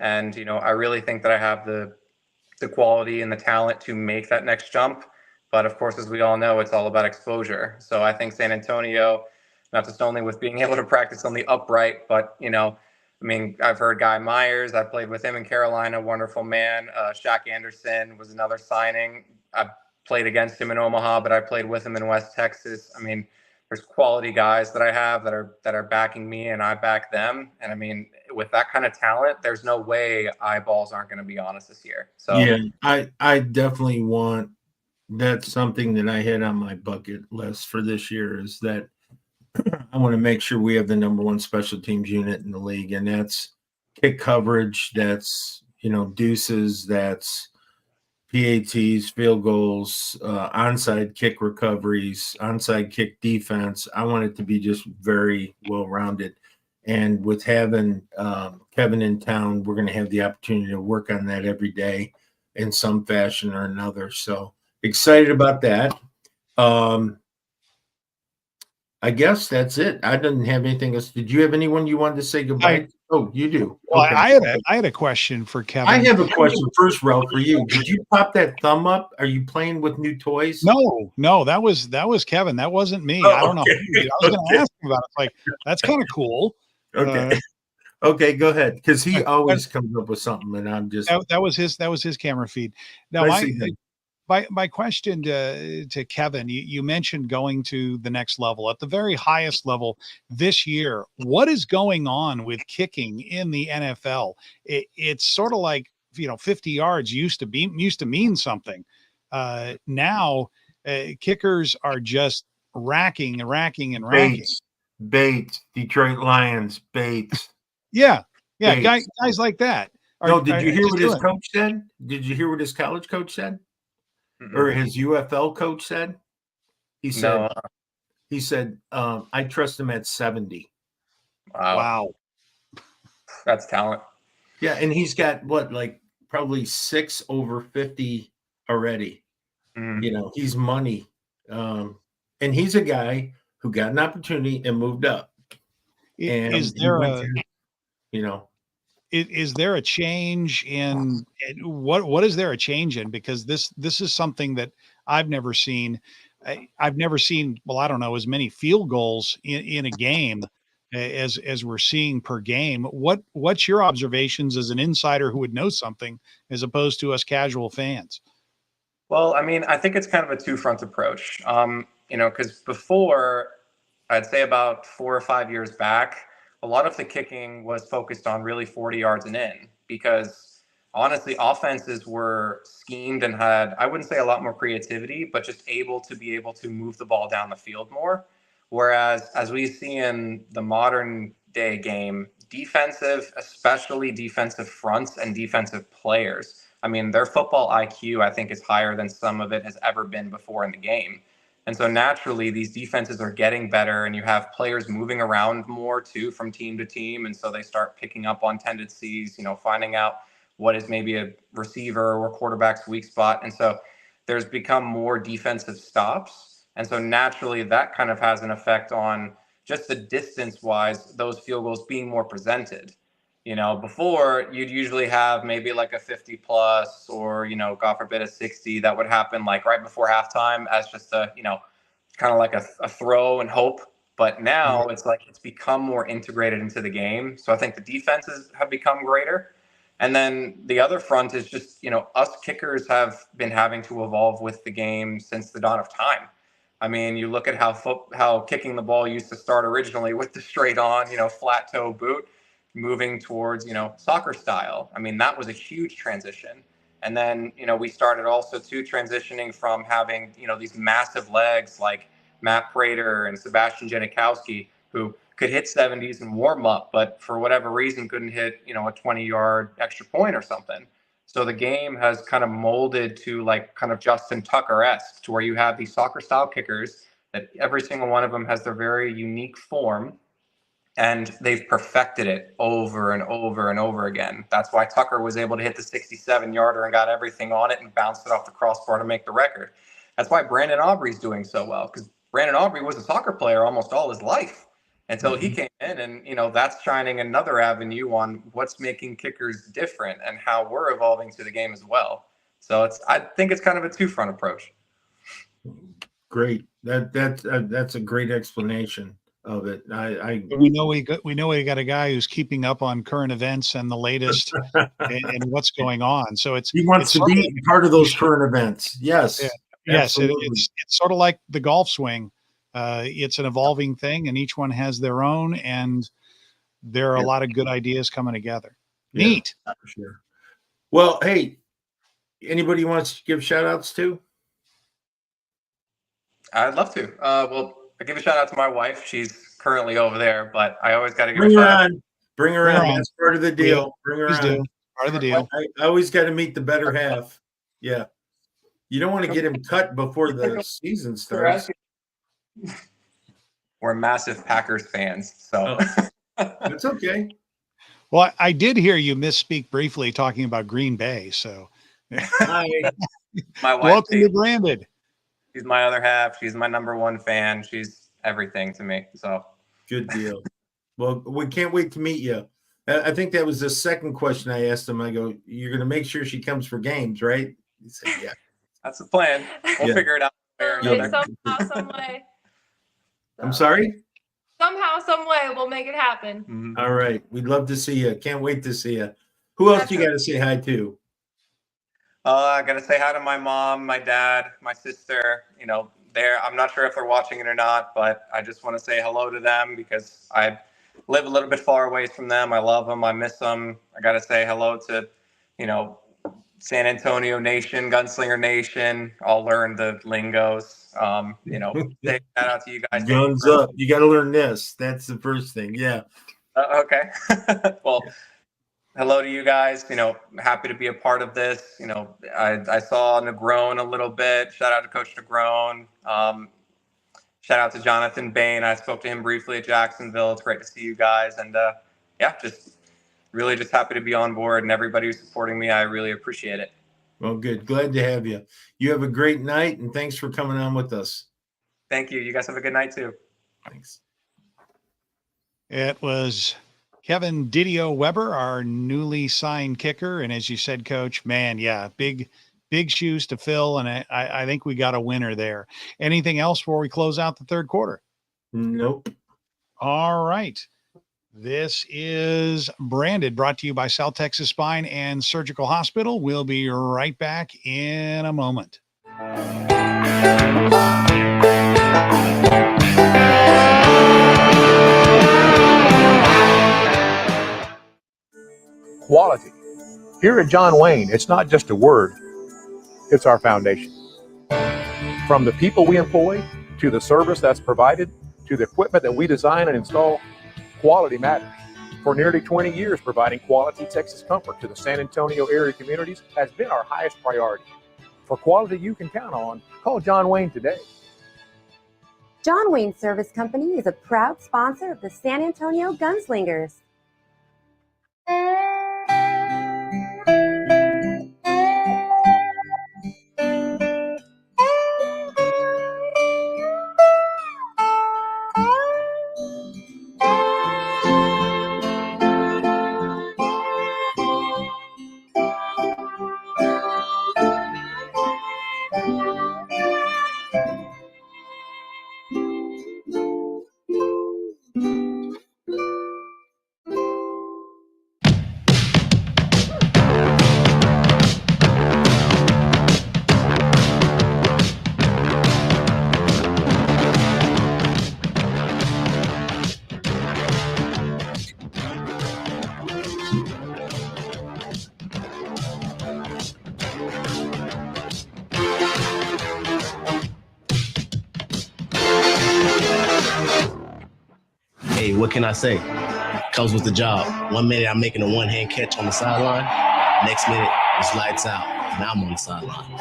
And, I really think that I have the quality and the talent to make that next jump. But of course, as we all know, it's all about exposure. So I think San Antonio, not just only with being able to practice on the upright, but, I've heard Guy Myers. I played with him in Carolina, wonderful man. Shaq Anderson was another signing. I played against him in Omaha, but I played with him in West Texas. There's quality guys that I have that are backing me and I back them. And with that kind of talent, there's no way eyeballs aren't going to be on us this year. So yeah, I definitely want, that's something that I had on my bucket list for this year, is that I want to make sure we have the number 1 special teams unit in the league. And that's kick coverage. That's, deuces. That's PATs, field goals, onside kick recoveries, onside kick defense. I want it to be just very well-rounded. And with having Kevin in town, we're going to have the opportunity to work on that every day in some fashion or another. So excited about that. I guess that's it. I didn't have anything else. Did you have anyone you wanted to say goodbye? Oh, you do. Well, Okay. I had a question for Kevin. I have a question first, Ralph, for you. Did you pop that thumb up? Are you playing with new toys? No, that was Kevin. That wasn't me. I don't know. I was going to ask him about it. It's like, that's kind of cool. Okay. Okay, go ahead. Because he always comes up with something, and I'm just that was his camera feed. Now, my question to Kevin, you mentioned going to the next level, at the very highest level this year. What is going on with kicking in the NFL? It's sort of like, 50 yards used to mean something. Now kickers are just racking. Bates, Detroit Lions, Bates. Yeah, Bates. guys like that. Did you hear what his coach said? Did you hear what his college coach said? Or his UFL coach said? He said, I trust him at 70. Wow. That's talent. Yeah, and he's got probably 6 over 50 already. He's money. And he's a guy who got an opportunity and moved up. And is there is there a change in what is there a change in? Because this is something that I've never seen. I've never seen, well, I don't know, as many field goals in a game as we're seeing per game. What's your observations as an insider who would know something as opposed to us casual fans? Well, I mean, I think it's kind of a two-front approach. Because before, I'd say about 4 or 5 years back, a lot of the kicking was focused on really 40 yards and in, because honestly, offenses were schemed and had, I wouldn't say a lot more creativity, but just able to move the ball down the field more. Whereas as we see in the modern day game, especially defensive fronts and defensive players, I mean, their football IQ, I think, is higher than some of it has ever been before in the game. And so naturally, these defenses are getting better, and you have players moving around more too from team to team. And so they start picking up on tendencies, finding out what is maybe a receiver or quarterback's weak spot. And so there's become more defensive stops. And so naturally, that kind of has an effect on just the distance-wise, those field goals being more presented. Before you'd usually have maybe like a 50 plus or, God forbid, a 60 that would happen like right before halftime as just a, kind of like a throw and hope. But now it's like it's become more integrated into the game. So I think the defenses have become greater. And then the other front is just, us kickers have been having to evolve with the game since the dawn of time. I mean, you look at how kicking the ball used to start originally with the straight on, flat toe boot, moving towards, soccer style. I mean, that was a huge transition. And then, we started also transitioning from having, these massive legs like Matt Prater and Sebastian Janikowski, who could hit 70s and warm up, but for whatever reason couldn't hit, a 20-yard extra point or something. So the game has kind of molded to like kind of Justin Tucker-esque, to where you have these soccer style kickers that every single one of them has their very unique form. And they've perfected it over and over and over again. That's why Tucker was able to hit the 67-yarder and got everything on it and bounced it off the crossbar to make the record. That's why Brandon Aubrey's doing so well, because Brandon Aubrey was a soccer player almost all his life until he came in. And, that's shining another avenue on what's making kickers different and how we're evolving to the game as well. So I think it's kind of a two-front approach. Great. That's a great explanation of it. We know we got a guy who's keeping up on current events and the latest and what's going on. So he wants to be part of those current events. Yes. Yeah. Yes. It's sort of like the golf swing. It's an evolving thing, and each one has their own, and there are a lot of good ideas coming together. Neat. For sure. Well, hey, anybody wants to give shout outs to? I'd love to. Well, I give a shout out to my wife. She's currently over there, but I always got to give Bring a her shout out. on. Bring her on. That's part of the deal. Yeah, Bring her please on. do. Part of the deal. I always got to meet the better half. Yeah. You don't want to get him cut before the season starts. We're massive Packers fans, so It's okay. Well, I did hear you misspeak briefly talking about Green Bay. So Hi. my wife, welcome to Branded. she's my other half. She's my number one fan. She's everything to me. So Good deal. Well, we can't wait to meet you. I think that was the second question I asked him. I go, "You're going to make sure she comes for games, right?" He said, "Yeah." that's the plan. We'll Yeah. figure it out. Somehow, some way. I'm sorry. Somehow, some way, we'll make it happen. All right. We'd love to see you. Can't wait to see you. Who else you got to say hi to? I got to say hi to my mom, my dad, my sister. I'm not sure if they're watching it or not, but I just want to say hello to them because I live a little bit far away from them. I love them. I miss them. I got to say hello to, San Antonio Nation, Gunslinger Nation. I'll learn the lingos. Say shout out to you guys. Guns up. You got to learn this. That's the first thing. Yeah. Okay. Well, hello to you guys. Happy to be a part of this. I saw Negron a little bit. Shout out to Coach Negron. Shout out to Jonathan Bain. I spoke to him briefly at Jacksonville. It's great to see you guys. And just happy to be on board, and everybody who's supporting me, I really appreciate it. Well, good. Glad to have you. You have a great night, and thanks for coming on with us. Thank you. You guys have a good night too. Thanks. It was Kevin Didio Weber, our newly signed kicker. And as you said, Coach, man, yeah, big shoes to fill. And I think we got a winner there. Anything else before we close out the third quarter? Nope. All right. This is Branded, brought to you by South Texas Spine and Surgical Hospital. We'll be right back in a moment. Quality. Here at John Wayne, it's not just a word, it's our foundation. From the people we employ, to the service that's provided, to the equipment that we design and install, quality matters. For nearly 20 years, providing quality Texas comfort to the San Antonio area communities has been our highest priority. For quality you can count on, call John Wayne today. John Wayne Service Company is a proud sponsor of the San Antonio Gunslingers. Hey, what can I say? Comes with the job. 1 minute I'm making a one-hand catch on the sideline. Next minute it's lights out and I'm on the sideline.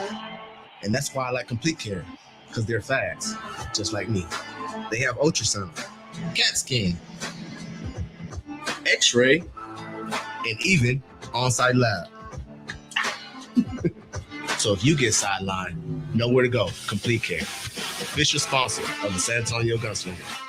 And that's why I like Complete Care, because they're fast, just like me. They have ultrasound, CAT scan, X-ray, and even on-site lab. So if you get sidelined, know where to go. Complete Care, official sponsor of the San Antonio Gunslingers.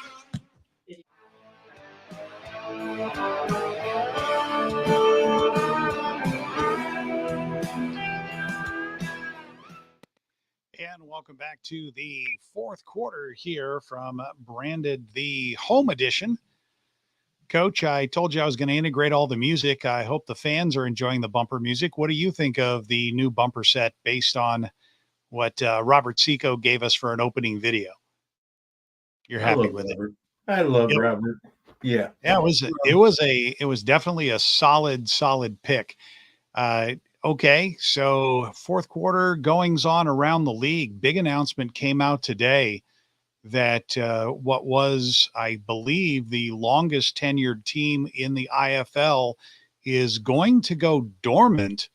And welcome back to the fourth quarter here from Branded, the home edition. Coach, I told you I was going to integrate all the music. I hope the fans are enjoying the bumper music. What do you think of the new bumper set based on what Robert Seco gave us for an opening video? You're happy with it? I love Robert. Yeah. Yeah, it was definitely a solid pick. Okay, so fourth quarter goings on around the league. Big announcement came out today that what was, I believe, the longest tenured team in the IFL is going to go dormant,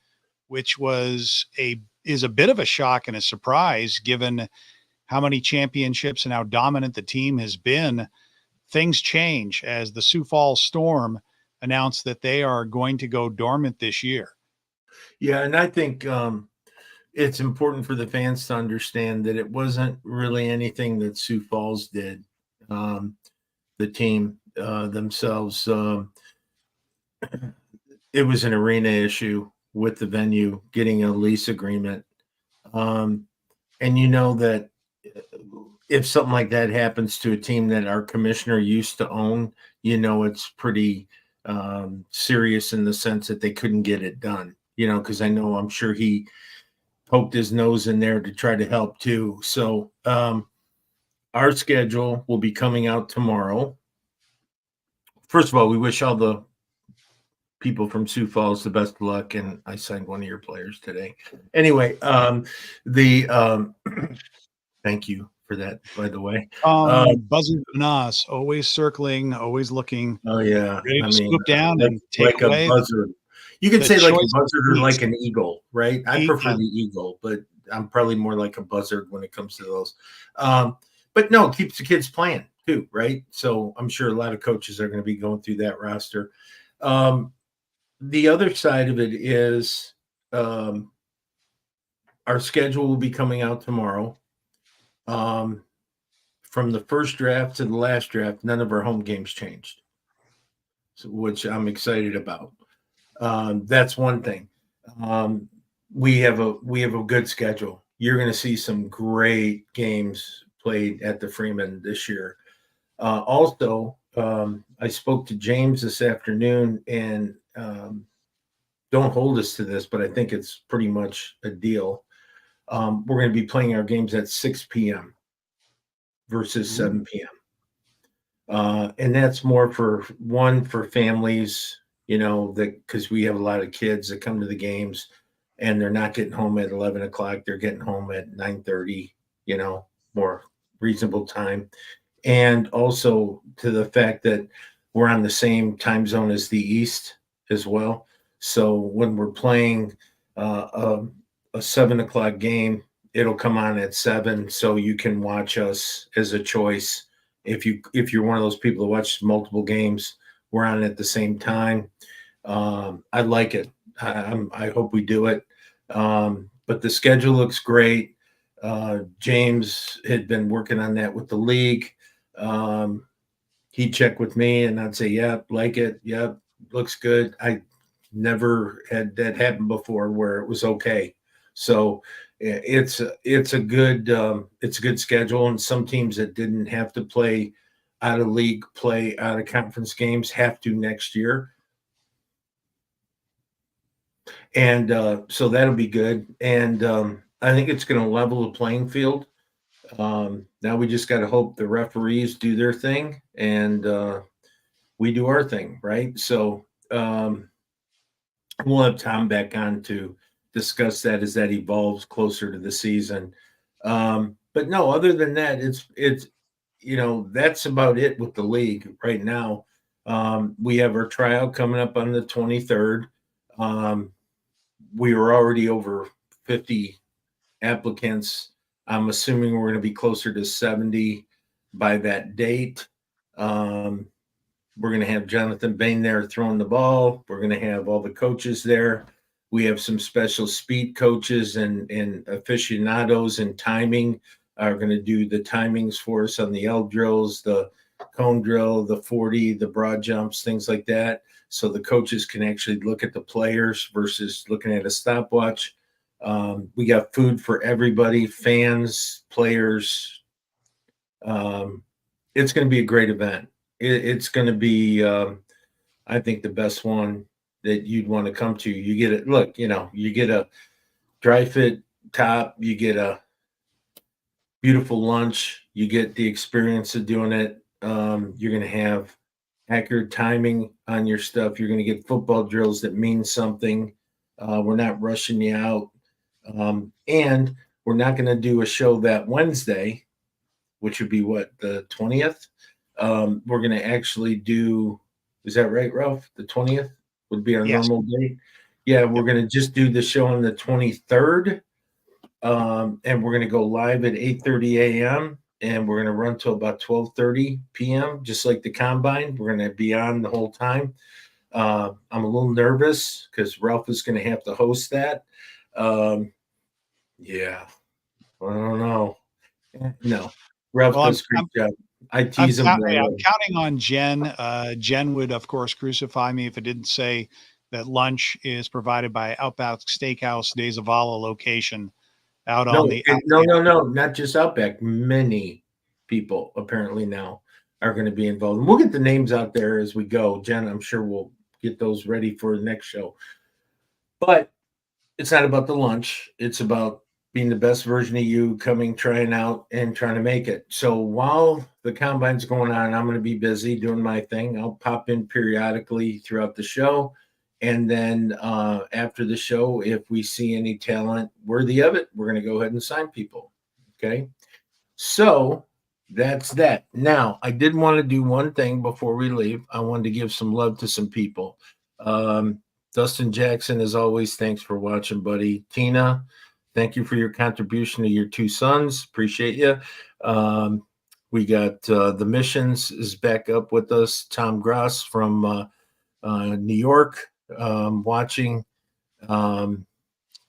which is a bit of a shock and a surprise given how many championships and how dominant the team has been. Things change as the Sioux Falls Storm announced that they are going to go dormant this year. Yeah, and I think it's important for the fans to understand that it wasn't really anything that Sioux Falls did. The team themselves, it was an arena issue with the venue getting a lease agreement. And you know that if something like that happens to a team that our commissioner used to own, you know it's pretty serious in the sense that they couldn't get it done. You know, because I'm sure he poked his nose in there to try to help too. So our schedule will be coming out tomorrow. First of all, we wish all the people from Sioux Falls the best of luck, and I signed one of your players today. Anyway, thank you for that, by the way. Buzzard Nas, always circling, always looking. Oh yeah, ready to swoop down and take like away. A buzzard. You could say like a buzzard or like an eagle, right? I prefer Yeah. the eagle, but I'm probably more like a buzzard when it comes to those. But no, it keeps the kids playing too, right? So I'm sure a lot of coaches are going to be going through that roster. The other side of it is our schedule will be coming out tomorrow. From the first draft to the last draft, none of our home games changed. which I'm excited about. That's one thing. We have a good schedule. You're going to see some great games played at the Freeman this year. Also, I spoke to James this afternoon, and don't hold us to this, but I think it's pretty much a deal. We're going to be playing our games at 6 p.m. versus 7 p.m. And that's more for families, because we have a lot of kids that come to the games and they're not getting home at 11 o'clock. They're getting home at 9:30, more reasonable time. And also to the fact that we're on the same time zone as the East as well. So when we're playing a 7 o'clock game, it'll come on at 7, so you can watch us as a choice. If you're one of those people that watch multiple games, we're on at the same time. I like it. I hope we do it. But the schedule looks great. James had been working on that with the league. He'd check with me and I'd say, yeah, like it. Yeah, looks good. I never had that happen before where it was okay. So it's a good schedule. And some teams that didn't have to play out of league, play out of conference games have to next year. And so that'll be good. And I think it's going to level the playing field. Now we just got to hope the referees do their thing and we do our thing, right? So we'll have Tom back on to discuss that as that evolves closer to the season. But no, other than that, it's that's about it with the league right now. We have our tryout coming up on the 23rd. We were already over 50 applicants. I'm assuming we're going to be closer to 70 by that date. We're going to have Jonathan Bain there throwing the ball. We're going to have all the coaches there. We have some special speed coaches and aficionados and timing are going to do the timings for us on the L drills, the cone drill, the 40, the broad jumps, things like that. So the coaches can actually look at the players versus looking at a stopwatch. We got food for everybody, fans, players. It's going to be a great event. It's going to be, I think, the best one that you'd want to come to. You get it. Look, you get a dry fit top, you get a beautiful lunch, you get the experience of doing it. You're going to have accurate timing on your stuff. You're going to get football drills that mean something. We're not rushing you out. And we're not going to do a show that Wednesday, which would be the 20th. We're going to actually do, is that right, Ralph? The 20th would be our normal day. Yeah, we're going to just do the show on the 23rd. And we're going to go live at 8:30 a.m. and we're going to run till about 12:30 p.m. just like the combine. We're going to be on the whole time. I'm a little nervous because Ralph is going to have to host that. Yeah, I don't know. No, Ralph does a great job. I tease him. I'm counting on Jen. Jen would, of course, crucify me if it didn't say that lunch is provided by Outback Steakhouse, De Zavala location out on the. No, not just Outback. Many people apparently now are going to be involved. And we'll get the names out there as we go. Jen, I'm sure we'll get those ready for the next show. But it's not about the lunch. It's about being the best version of you, coming, trying out, and trying to make it. So while the combine's going on, I'm going to be busy doing my thing. I'll pop in periodically throughout the show. And then after the show, if we see any talent worthy of it, we're going to go ahead and sign people. Okay. So that's that. Now, I did want to do one thing before we leave. I wanted to give some love to some people. Dustin Jackson, as always, thanks for watching, buddy. Tina, thank you for your contribution to your two sons. Appreciate you. We got the Missions is back up with us. Tom Gross from New York watching.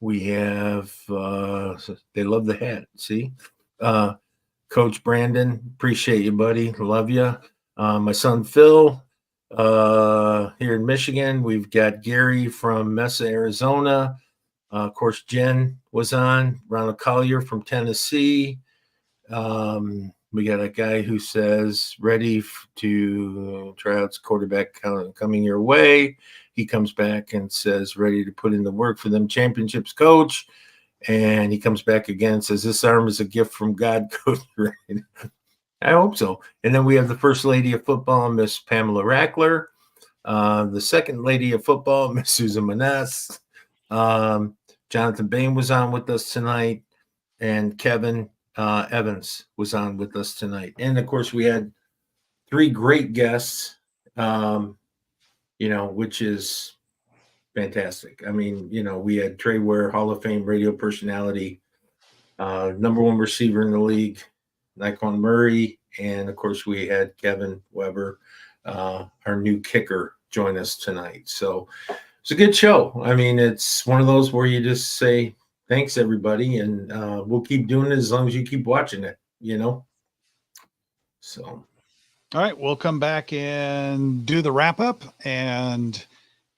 We have, they love the hat. See? Coach Brandon, appreciate you, buddy. Love you. My son Phil, Here in Michigan, we've got Gary from Mesa, Arizona. Of course, Jen was on. Ronald Collier from Tennessee. We got a guy who says ready to tryouts quarterback coming your way. He comes back and says ready to put in the work for them championships, coach. And he comes back again and says this arm is a gift from God, coach. I hope so. And then we have the first lady of football, Miss Pamela Rackler. The second lady of football, Miss Susan Maness. Jonathan Bain was on with us tonight, and Kevin Evans was on with us tonight. And of course, we had 3 great guests, which is fantastic. I mean, we had Trey Ware, Hall of Fame radio personality, number 1 receiver in the league, Nyquan Murray, and of course, we had Kevin Weber, our new kicker, join us tonight. So it's a good show. I mean, it's one of those where you just say, thanks, everybody, and we'll keep doing it as long as you keep watching it, So. All right, we'll come back and do the wrap-up and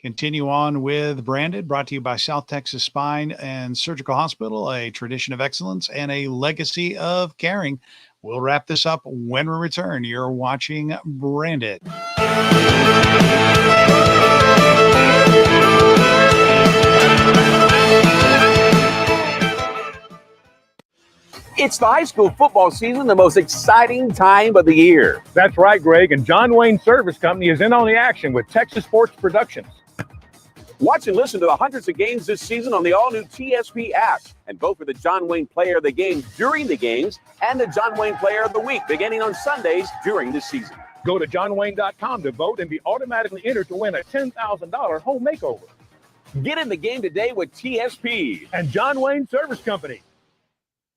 continue on with Branded, brought to you by South Texas Spine and Surgical Hospital, a tradition of excellence and a legacy of caring. We'll wrap this up when we return. You're watching Branded. It's the high school football season, the most exciting time of the year. That's right, Greg. And John Wayne Service Company is in on the action with Texas Sports Productions. Watch and listen to the hundreds of games this season on the all-new TSP app. And vote for the John Wayne Player of the Game during the games and the John Wayne Player of the Week beginning on Sundays during the season. Go to johnwayne.com to vote and be automatically entered to win a $10,000 home makeover. Get in the game today with TSP and John Wayne Service Company.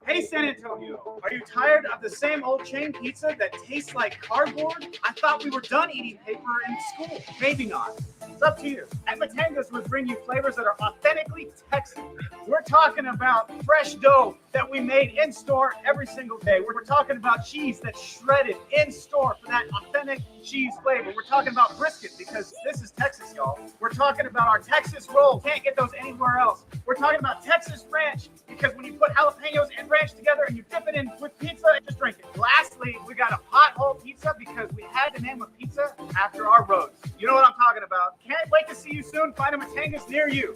Hey, San Antonio, are you tired of the same old chain pizza that tastes like cardboard? I thought we were done eating paper in school. Maybe not. It's up to you. At Matanga's, we bring you flavors that are authentically Texan. We're talking about fresh dough that we made in store every single day. We're talking about cheese that's shredded in store for that authentic cheese flavor. We're talking about brisket because this is Texas, y'all. We're talking about our Texas roll. Can't get those anywhere else. We're talking about Texas ranch because when you put jalapenos and ranch together and you dip it in with pizza, just drink it. Lastly, we got a pothole pizza because we had to name a pizza after our roads. You know what I'm talking about. Can't wait to see you soon. Find a Matanga's near you.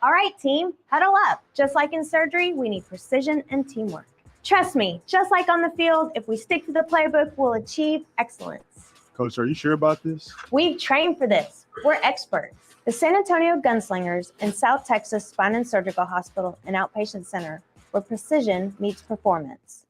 All right, team, huddle up. Just like in surgery, we need precision and teamwork. Trust me, just like on the field, if we stick to the playbook, we'll achieve excellence. Coach, are you sure about this? We've trained for this. We're experts. The San Antonio Gunslingers and South Texas Spine and Surgical Hospital and Outpatient Center, where precision meets performance.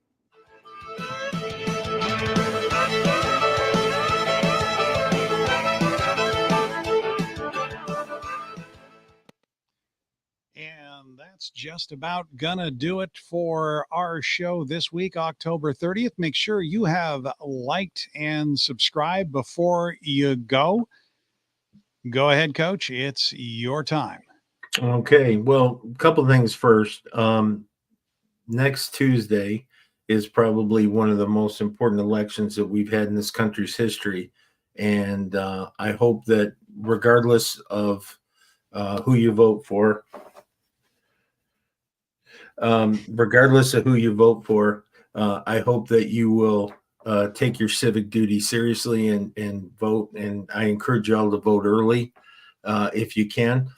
And that's just about gonna do it for our show this week, October 30th. Make sure you have liked and subscribed before you go. Go ahead, Coach. It's your time. Okay. Well, a couple of things first. Next Tuesday is probably one of the most important elections that we've had in this country's history. And I hope that regardless of who you vote for, I hope that you will take your civic duty seriously and vote. And I encourage you all to vote early if you can.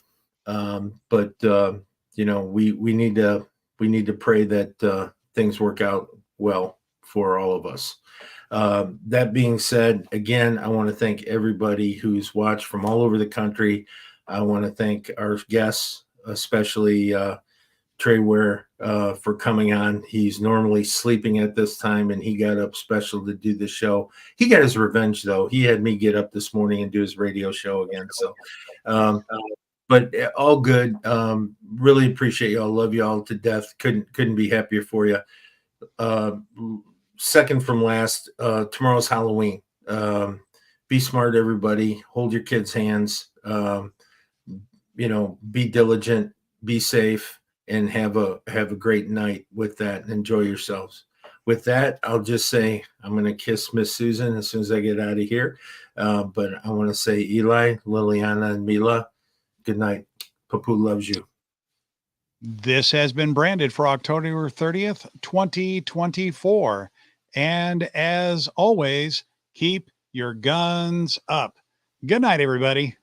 But we need to pray that things work out well for all of us. That being said, again, I want to thank everybody who's watched from all over the country. I want to thank our guests, especially Trey Ware, for coming on. He's normally sleeping at this time, and he got up special to do the show. He got his revenge, though. He had me get up this morning and do his radio show again. So, but all good. Really appreciate y'all. Love y'all to death. Couldn't be happier for you. Second from last, tomorrow's Halloween. Be smart, everybody. Hold your kids' hands. be diligent, be safe, and have a great night with that and enjoy yourselves. With that, I'll just say I'm going to kiss Miss Susan as soon as I get out of here. But I want to say, Eli, Liliana, and Mila, good night. Papu loves you. This has been branded for October 30th, 2024. And as always, keep your guns up. Good night, everybody.